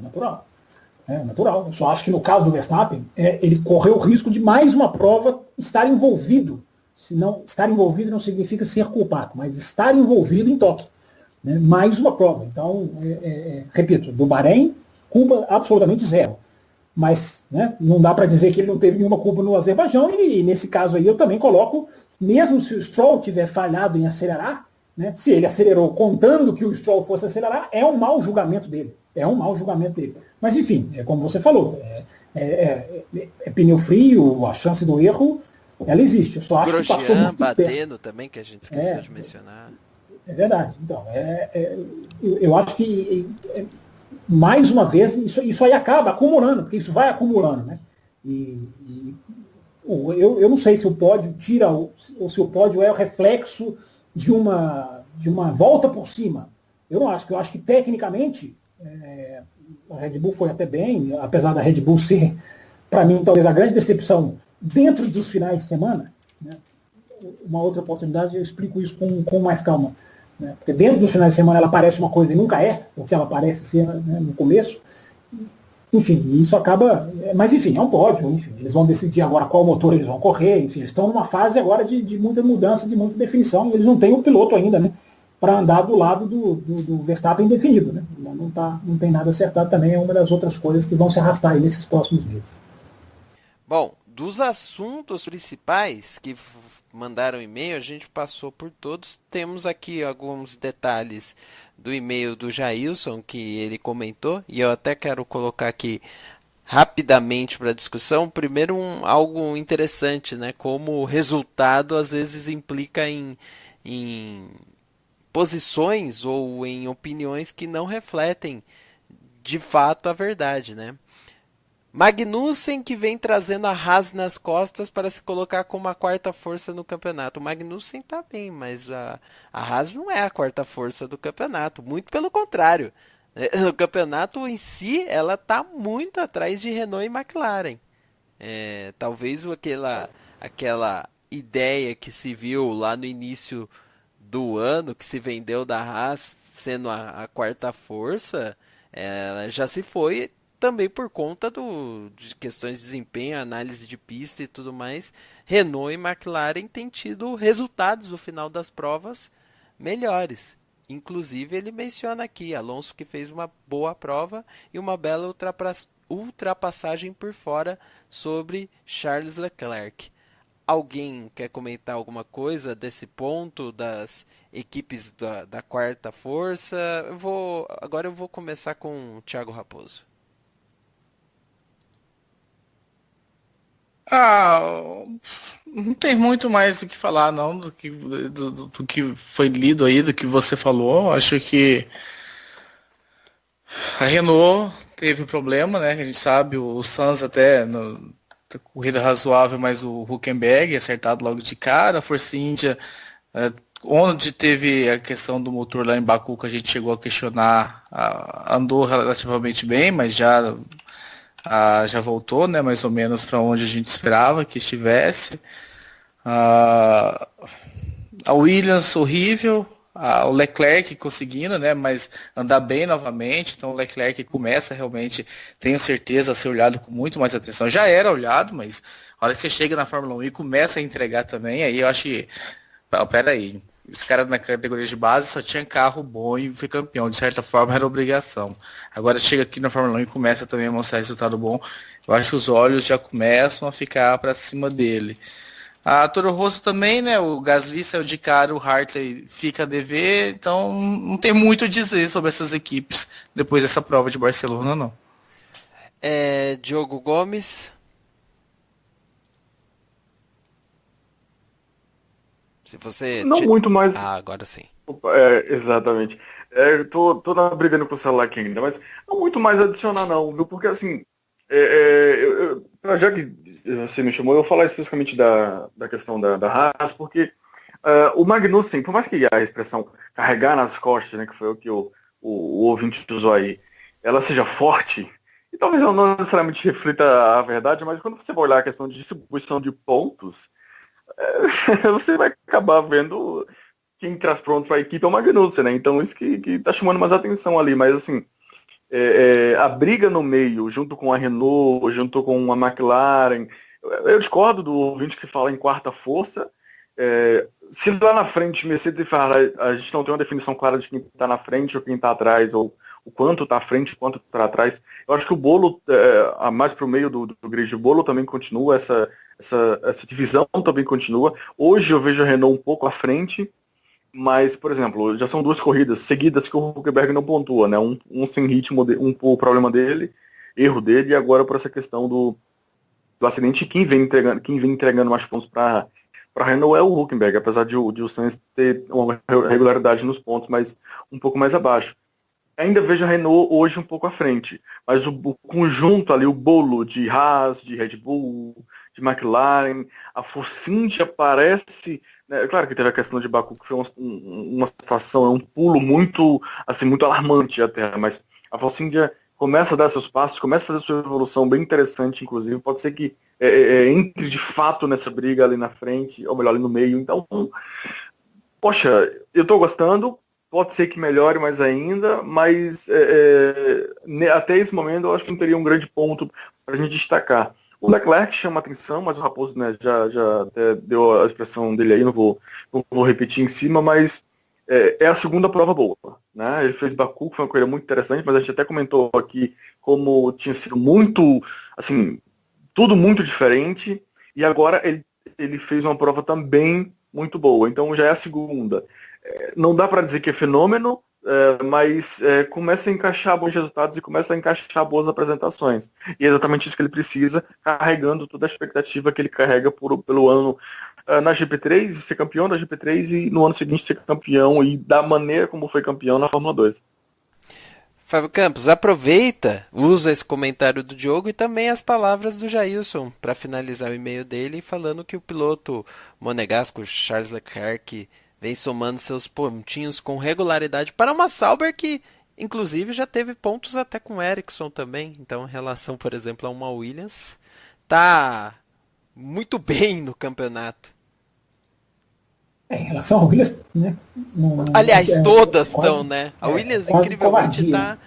É natural. Eu só acho que no caso do Verstappen, ele correu o risco de mais uma prova estar envolvido. Estar envolvido não significa ser culpado, mas estar envolvido em toque. Né? Mais uma prova. Então, repito, do Bahrein, culpa absolutamente zero. Mas, né, não dá para dizer que ele não teve nenhuma culpa no Azerbaijão, e nesse caso aí eu também coloco, mesmo se o Stroll tiver falhado em acelerar, né, se ele acelerou contando que o Stroll fosse acelerar, é um mau julgamento dele. Mas enfim, é como você falou, pneu frio, a chance do erro, ela existe. Eu só acho que passou muito batendo também, que a gente esqueceu de mencionar. É verdade. Então, eu acho que mais uma vez, isso aí acaba acumulando, porque isso vai acumulando, né? Eu não sei se o pódio tira, ou se o pódio é o reflexo de uma volta por cima. Eu não acho, eu acho que tecnicamente a Red Bull foi até bem, apesar da Red Bull ser, para mim, talvez a grande decepção dentro dos finais de semana. Né? Uma outra oportunidade eu explico isso com mais calma. Né? Porque dentro dos finais de semana ela parece uma coisa e nunca é o que ela parece ser, né, no começo. Enfim, isso acaba... Mas enfim, é um pódio. Enfim, eles vão decidir agora qual motor eles vão correr. Enfim, eles estão numa fase agora de muita mudança, de muita definição. E eles não têm o piloto ainda, né, para andar do lado do Verstappen definido. Né? Não tem nada acertado também. É uma das outras coisas que vão se arrastar aí nesses próximos meses. Bom, dos assuntos principais que mandaram e-mail, a gente passou por todos. Temos aqui alguns detalhes do e-mail do Jailson que ele comentou, e eu até quero colocar aqui rapidamente para discussão. Primeiro, algo interessante, né? Como o resultado às vezes implica em posições ou em opiniões que não refletem de fato a verdade, né? Magnussen, que vem trazendo a Haas nas costas para se colocar como a quarta força no campeonato. O Magnussen está bem, mas a Haas não é a quarta força do campeonato. Muito pelo contrário. No campeonato em si, ela está muito atrás de Renault e McLaren. Talvez aquela ideia que se viu lá no início do ano, que se vendeu da Haas sendo a quarta força, ela já se foi também por conta de questões de desempenho, análise de pista e tudo mais. Renault e McLaren têm tido resultados no final das provas melhores. Inclusive ele menciona aqui Alonso, que fez uma boa prova e uma bela ultrapassagem por fora sobre Charles Leclerc. Alguém quer comentar alguma coisa desse ponto das equipes da quarta força? Agora eu vou começar com o Thiago Raposo. Ah, não tem muito mais o que falar, não, do que foi lido aí, do que você falou. Acho que a Renault teve um problema, né? A gente sabe, o Sainz até corrida razoável, mas o Hülkenberg acertado logo de cara. A Force India, onde teve a questão do motor lá em Baku, que a gente chegou a questionar, andou relativamente bem, mas já voltou, né? Mais ou menos para onde a gente esperava que estivesse. A Williams horrível, o Leclerc conseguindo, né, mas andar bem novamente, então o Leclerc começa realmente, tenho certeza, a ser olhado com muito mais atenção. Já era olhado, mas a hora que você chega na Fórmula 1 e começa a entregar também, aí eu acho que, peraí, os caras na categoria de base só tinha carro bom e foi campeão, de certa forma era obrigação. Agora chega aqui na Fórmula 1 e começa também a mostrar resultado bom, eu acho que os olhos já começam a ficar para cima dele. A Toro Rosso também, né? O Gasly saiu de cara, o Hartley fica a dever, então não tem muito a dizer sobre essas equipes depois dessa prova de Barcelona, não. Diogo Gomes. Se você. Não muito mais. Agora sim. Exatamente. Tô brigando com o celular aqui ainda, mas não muito mais a adicionar, não, viu? Porque assim. Já que você me chamou, eu vou falar especificamente da questão da Haas, porque o Magnussen, por mais que a expressão carregar nas costas, né, que foi o que o ouvinte usou aí, ela seja forte, e talvez ela não necessariamente reflita a verdade, mas quando você vai olhar a questão de distribuição de pontos, você vai acabar vendo quem traz pronto para a equipe é o Magnussen, né? Então isso que tá chamando mais atenção ali, mas assim, a briga no meio, junto com a Renault, junto com a McLaren, eu discordo do ouvinte que fala em quarta força. Se lá na frente Mercedes e Ferrari, a gente não tem uma definição clara de quem está na frente ou quem está atrás, ou o quanto está à frente, o quanto está atrás, eu acho que o bolo, mais para o meio do grid, o bolo também continua, essa divisão também continua. Hoje eu vejo a Renault um pouco à frente, mas, por exemplo, já são 2 corridas seguidas que o Hülkenberg não pontua, né? Um sem ritmo, o problema dele, erro dele, e agora por essa questão do acidente, quem vem entregando mais pontos para Renault é o Hülkenberg, apesar de o Sainz ter uma regularidade nos pontos, mas um pouco mais abaixo. Ainda vejo a Renault hoje um pouco à frente, mas o conjunto ali, o bolo de Haas, de Red Bull, de McLaren, a Force India parece, né, claro que teve a questão de Baku, que foi uma situação, um pulo muito alarmante até, mas a Force India começa a dar seus passos, começa a fazer sua evolução bem interessante, inclusive, pode ser que entre de fato nessa briga ali na frente, ou melhor, ali no meio, então, poxa, eu tô gostando. Pode ser que melhore mais ainda, mas até esse momento eu acho que não teria um grande ponto para a gente destacar. O Leclerc chama atenção, mas o Raposo, né, já até deu a expressão dele aí, não vou repetir em cima, mas é a segunda prova boa. Né? Ele fez Baku, que foi uma corrida muito interessante, mas a gente até comentou aqui como tinha sido muito, assim, tudo muito diferente, e agora ele fez uma prova também muito boa, então já é a segunda. Não dá para dizer que é fenômeno, mas começa a encaixar bons resultados e começa a encaixar boas apresentações. E é exatamente isso que ele precisa, carregando toda a expectativa que ele carrega pelo ano na GP3, ser campeão da GP3 e no ano seguinte ser campeão e da maneira como foi campeão na Fórmula 2. Fábio Campos, aproveita, usa esse comentário do Diogo e também as palavras do Jailson para finalizar o e-mail dele, falando que o piloto monegasco Charles Leclerc vem somando seus pontinhos com regularidade para uma Sauber que, inclusive, já teve pontos até com Ericsson também. Então, em relação, por exemplo, a uma Williams, tá muito bem no campeonato. Em relação a Williams, né? Aliás, todas estão, né? A Williams, incrivelmente, tá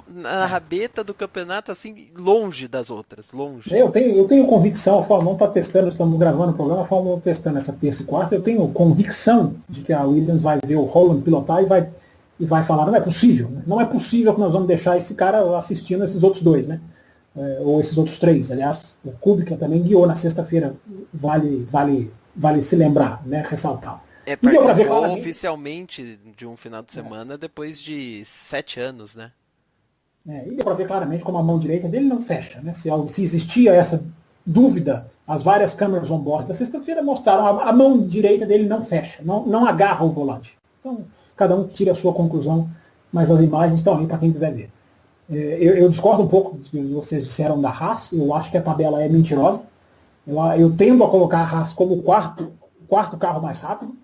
na rabeta do campeonato, assim, longe das outras, longe. Eu tenho convicção, a Fórmula 1 está testando, estamos gravando o programa, a Fórmula 1 testando essa terça e quarta, eu tenho convicção de que a Williams vai ver o Holland pilotar e vai falar, não é possível, né? Não é possível que nós vamos deixar esse cara assistindo esses outros 2, né? Ou esses outros 3, aliás, o Kubica também guiou na sexta-feira, vale se lembrar, né? Ressaltar. Participou oficialmente de um final de semana depois de 7 anos, né? E deu para ver claramente como a mão direita dele não fecha, né? Se existia essa dúvida, as várias câmeras on-board da sexta-feira mostraram a mão direita dele não fecha, não agarra o volante. Então, cada um tira a sua conclusão, mas as imagens estão aí para quem quiser ver. Eu discordo um pouco do que vocês disseram da Haas, eu acho que a tabela é mentirosa. Eu tendo a colocar a Haas como o quarto carro mais rápido.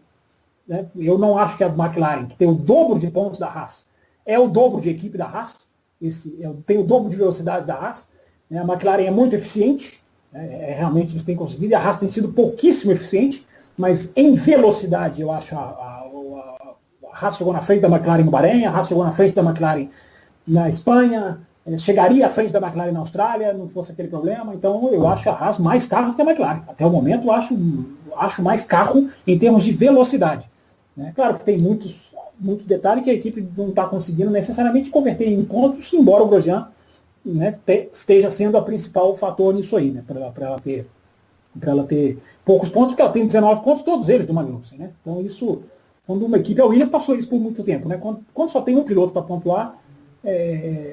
Né? Eu não acho que a McLaren, que tem o dobro de pontos da Haas, é o dobro de equipe da Haas. Tem o dobro de velocidade da Haas. Né? A McLaren é muito eficiente, né? Realmente eles têm conseguido, e a Haas tem sido pouquíssimo eficiente, mas em velocidade eu acho a Haas chegou na frente da McLaren no Bahrein, a Haas chegou na frente da McLaren na Espanha, chegaria à frente da McLaren na Austrália, não fosse aquele problema. Então eu acho a Haas mais carro do que a McLaren. Até o momento eu acho mais carro em termos de velocidade. Né? Claro que tem muitos detalhes que a equipe não está conseguindo necessariamente converter em pontos, embora o Grosjean, né, esteja sendo a principal fator nisso aí, né, para ela ter poucos pontos, porque ela tem 19 pontos, todos eles do Magnussen. Né? Então isso, quando uma equipe, a Williams passou isso por muito tempo. Né? Quando só tem um piloto para pontuar,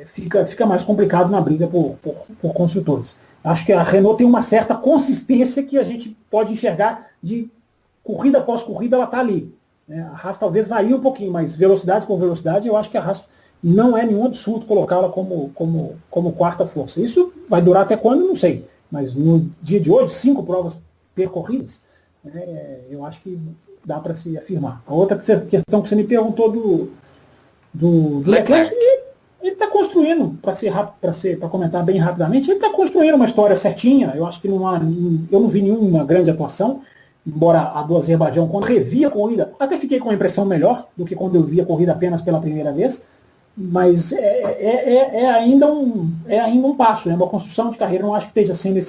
fica mais complicado na briga por construtores. Acho que a Renault tem uma certa consistência que a gente pode enxergar de corrida após corrida, ela está ali. Né? A Haas talvez varie um pouquinho, mas velocidade por velocidade, eu acho que a Haas não é nenhum absurdo colocá-la como quarta força. Isso vai durar até quando? Não sei. Mas no dia de hoje, 5 provas percorridas, eu acho que dá para se afirmar. A outra questão que você me perguntou do Leclerc, ele está construindo, para comentar bem rapidamente, ele está construindo uma história certinha. Eu acho que eu não vi nenhuma grande atuação, embora a do Azerbaijão, quando revi a corrida, até fiquei com uma impressão melhor do que quando eu vi a corrida apenas pela primeira vez, mas é ainda um passo, né? Uma construção de carreira. Não acho que esteja sendo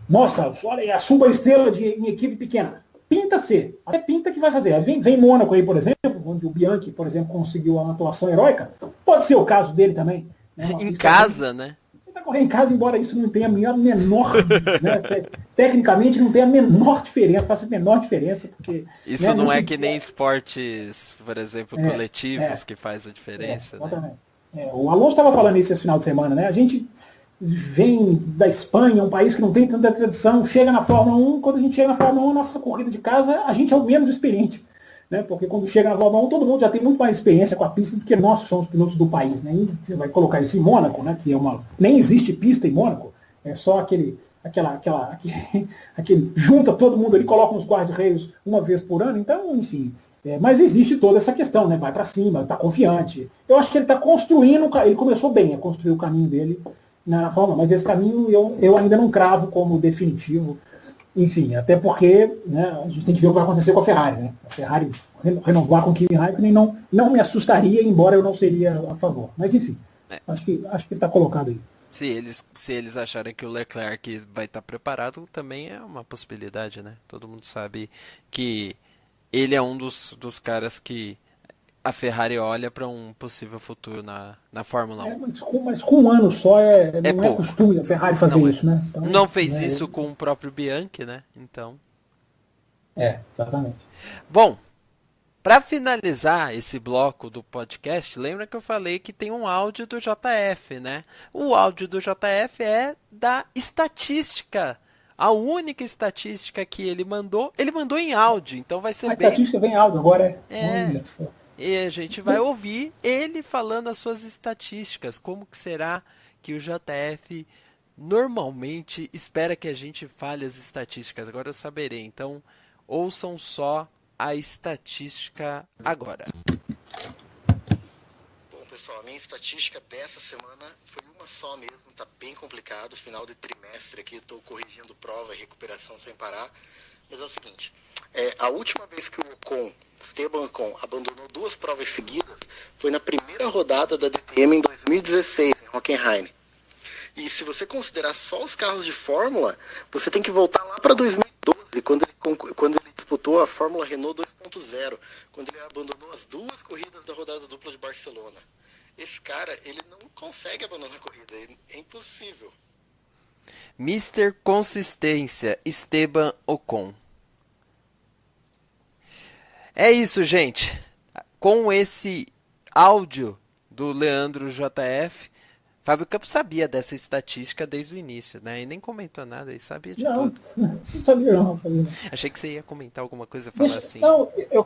nossa, olha, a super estrela em equipe pequena. Pinta ser, até pinta que vai fazer. Vem Mônaco aí, por exemplo, onde o Bianchi, por exemplo, conseguiu uma atuação heróica. Pode ser o caso dele também. Né? Em casa, né? Ele está correndo em casa, embora isso não tenha a menor, né? Tecnicamente não tem a menor diferença, faça a menor diferença. Porque, isso, né, não é que nem esportes, por exemplo, coletivos que faz a diferença. Exatamente. Né? O Alonso estava falando isso esse final de semana, né? A gente vem da Espanha, um país que não tem tanta tradição, chega na Fórmula 1, quando a gente chega na Fórmula 1, nossa corrida de casa, a gente é o menos experiente. Né? Porque quando chega na Fórmula 1, todo mundo já tem muito mais experiência com a pista do que nós, que somos pilotos do país. Né? E você vai colocar isso em Mônaco, né? Que nem existe pista em Mônaco, é só aquele junta todo mundo ali, coloca uns guarda-reios uma vez por ano, então, enfim. Mas existe toda essa questão, né? Vai para cima, está confiante. Eu acho que ele está construindo, ele começou bem a construir o caminho dele na Fórmula, mas esse caminho eu ainda não cravo como definitivo. Enfim, até porque, né, a gente tem que ver o que vai acontecer com a Ferrari. Né? A Ferrari renovar com o Kimi Raikkonen não me assustaria, embora eu não seria a favor. Mas enfim, acho que está colocado aí. Se eles acharem que o Leclerc vai estar preparado, também é uma possibilidade, né? Todo mundo sabe que ele é um dos caras que a Ferrari olha para um possível futuro na Fórmula 1. Mas com um ano só não é costume a Ferrari fazer isso, né? Então, não fez isso com o próprio Bianchi, né? Então. Exatamente. Bom, para finalizar esse bloco do podcast, lembra que eu falei que tem um áudio do JF, né? O áudio do JF é da estatística. A única estatística que ele mandou em áudio, então vai ser bem... estatística vem em áudio agora, E a gente vai ouvir ele falando as suas estatísticas. Como que será que o JF normalmente espera que a gente fale as estatísticas? Agora eu saberei. Então, ouçam só a estatística agora. Bom, pessoal, a minha estatística dessa semana foi uma só mesmo. Tá bem complicado. Final de trimestre aqui, estou corrigindo prova e recuperação sem parar. Mas é o seguinte, a última vez que o Esteban Ocon abandonou 2 provas seguidas foi na primeira rodada da DTM em 2016, em Hockenheim. E se você considerar só os carros de Fórmula, você tem que voltar lá para 2012, quando ele disputou a Fórmula Renault 2.0, quando ele abandonou as 2 corridas da rodada dupla de Barcelona. Esse cara, ele não consegue abandonar a corrida, é impossível. Mr. Consistência, Esteban Ocon. É isso, gente. Com esse áudio do Leandro JF, Fábio Campos sabia dessa estatística desde o início, né? E nem comentou nada, ele sabia de Não, tudo. não sabia não, sabia não. Achei que você ia comentar alguma coisa, falar assim. Não, eu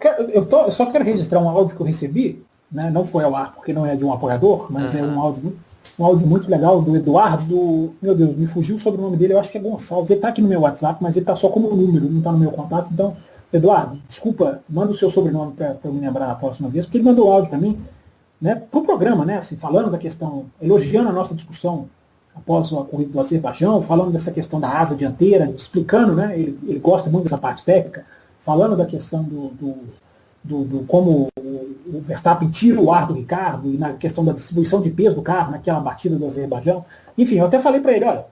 só quero registrar um áudio que eu recebi, né? Não foi ao ar porque não é de um apoiador, mas é um áudio muito legal do Eduardo. Meu Deus, me fugiu sobre o nome dele, eu acho que é Gonçalves. Ele tá aqui no meu WhatsApp, mas ele tá só como número, não tá no meu contato. Então, Eduardo, desculpa, manda o seu sobrenome para eu me lembrar a próxima vez, porque ele mandou áudio para mim, né? Pro programa, né? Assim, falando da questão, elogiando a nossa discussão após a corrida do Azerbaijão, falando dessa questão da asa dianteira, explicando, né? Ele gosta muito dessa parte técnica, falando da questão do como o Verstappen tira o ar do Ricardo e na questão da distribuição de peso do carro naquela batida do Azerbaijão. Enfim, eu até falei para ele, olha,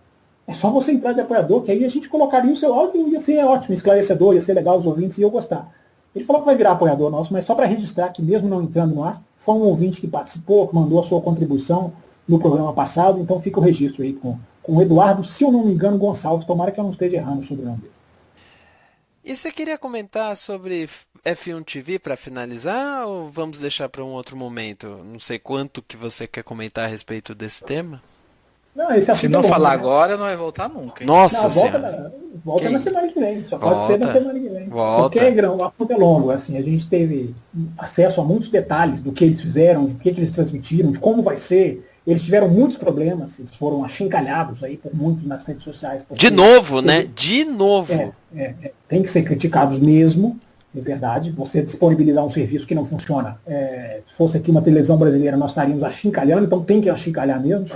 é só você entrar de apoiador, que aí a gente colocaria o seu áudio e ia ser ótimo, esclarecedor, ia ser legal, os ouvintes iam gostar. Ele falou que vai virar apoiador nosso, mas só para registrar que mesmo não entrando no ar, foi um ouvinte que participou, que mandou a sua contribuição no programa passado, então fica o registro aí com o Eduardo, se eu não me engano, Gonçalves, tomara que eu não esteja errando sobre o nome dele. E você queria comentar sobre F1 TV para finalizar ou vamos deixar para um outro momento? Não sei quanto que você quer comentar a respeito desse tema. Não, esse Se não falar agora, não vai voltar nunca. Hein? Nossa não, Senhora. volta na semana que vem, só pode ser na semana que vem. Volta. Porque o assunto é longo, assim, a gente teve acesso a muitos detalhes do que eles fizeram, de que eles transmitiram, de como vai ser. Eles tiveram muitos problemas, eles foram achincalhados aí por muitos nas redes sociais. De novo, né? De novo. Tem que ser criticados mesmo, é verdade. Você disponibilizar um serviço que não funciona. Se fosse aqui uma televisão brasileira, nós estaríamos achincalhando, então tem que achincalhar mesmo.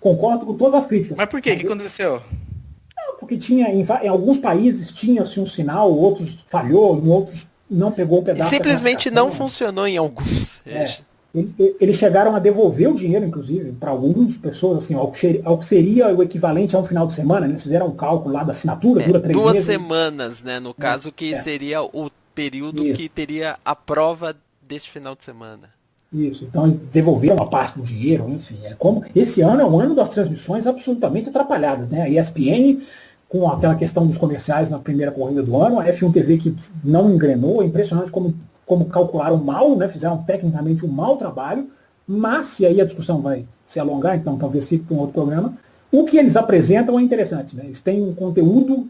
Concordo com todas as críticas. Mas por quê? O que aconteceu? Porque tinha, em alguns países tinha-se um sinal, outros falhou, em outros não pegou o pedaço. Simplesmente não funcionou em alguns. Eles chegaram a devolver o dinheiro, inclusive, para algumas pessoas, assim, ao que seria o equivalente a um final de semana. Eles fizeram um cálculo lá da assinatura, dura 3 meses. 2 semanas, né? No caso, que seria o período que teria a prova deste final de semana. Isso, então eles devolveram uma parte do dinheiro, enfim. Esse ano é um ano das transmissões absolutamente atrapalhadas, né? A ESPN, com aquela questão dos comerciais na primeira corrida do ano, a F1 TV que não engrenou, é impressionante como calcularam mal, né? Fizeram tecnicamente um mau trabalho, mas se aí a discussão vai se alongar, então talvez fique para um outro programa. O que eles apresentam é interessante, né? Eles têm um conteúdo,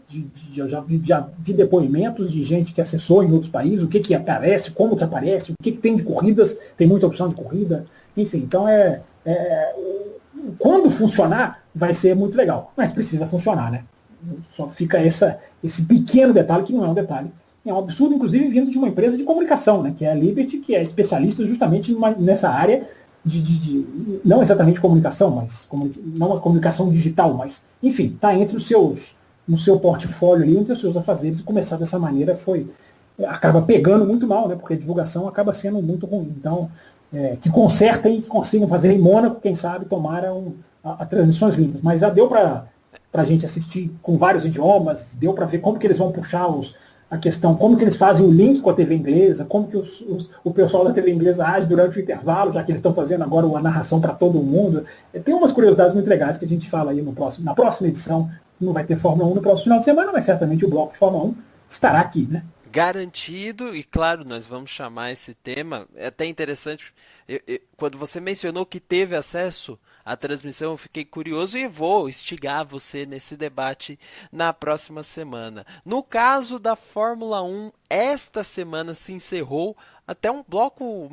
eu já vi depoimentos de gente que acessou em outros países, o que aparece, como que aparece, o que tem de corridas, tem muita opção de corrida, enfim, então quando funcionar, vai ser muito legal, mas precisa funcionar, né? Só fica esse pequeno detalhe, que não é um detalhe, é um absurdo, inclusive, vindo de uma empresa de comunicação, né? Que é a Liberty, que é especialista justamente nessa área não exatamente comunicação, mas não a comunicação digital, mas, enfim, está no seu portfólio ali, entre os seus afazeres, e começar dessa maneira acaba pegando muito mal, né? Porque a divulgação acaba sendo muito ruim. Então, que consertem, que consigam fazer em Mônaco, quem sabe, tomaram a transmissões limpas. Mas já deu para a gente assistir com vários idiomas, deu para ver como que eles vão puxar a questão, como que eles fazem o link com a TV inglesa, como que o pessoal da TV inglesa age durante o intervalo, já que eles estão fazendo agora a narração para todo mundo. Tem umas curiosidades muito legais que a gente fala aí na próxima edição. Não vai ter Fórmula 1 no próximo final de semana, mas certamente o bloco de Fórmula 1 estará aqui, né? Garantido, e claro, nós vamos chamar esse tema, é até interessante, quando você mencionou que teve acesso à transmissão, eu fiquei curioso e vou instigar você nesse debate na próxima semana. No caso da Fórmula 1, esta semana se encerrou até um bloco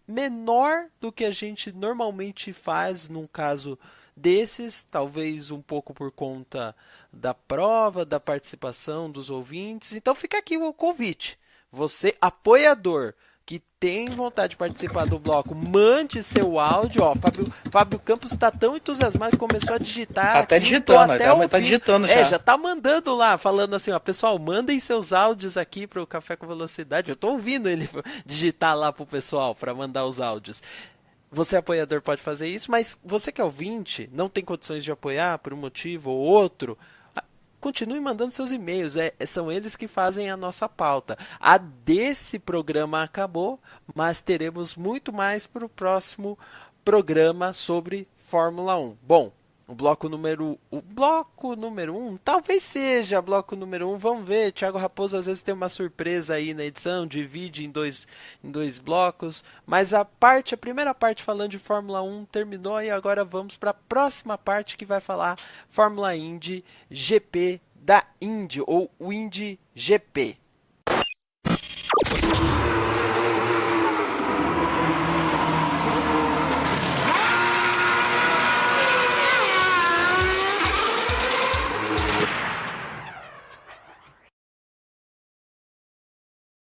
menor do que a gente normalmente faz num caso desses, talvez um pouco por conta da prova, da participação dos ouvintes. Então fica aqui o convite. Você, apoiador, que tem vontade de participar do bloco, mande seu áudio. Ó, Fábio Campos está tão entusiasmado que começou a digitar. Tá até digitando, tá digitando já. Já tá mandando lá, falando assim, ó, pessoal, mandem seus áudios aqui pro Café com Velocidade. Eu tô ouvindo ele digitar lá pro pessoal para mandar os áudios. Você, apoiador, pode fazer isso, mas você que é ouvinte, não tem condições de apoiar por um motivo ou outro, continue mandando seus e-mails, são eles que fazem a nossa pauta. A desse programa acabou, mas teremos muito mais para o próximo programa sobre Fórmula 1. Bom, O bloco número 1, talvez seja bloco número 1, vamos ver. Thiago Raposo às vezes tem uma surpresa aí na edição, divide em dois blocos. Mas a primeira parte falando de Fórmula 1 terminou e agora vamos para a próxima parte que vai falar Fórmula Indy GP da Indy, ou o Indy GP.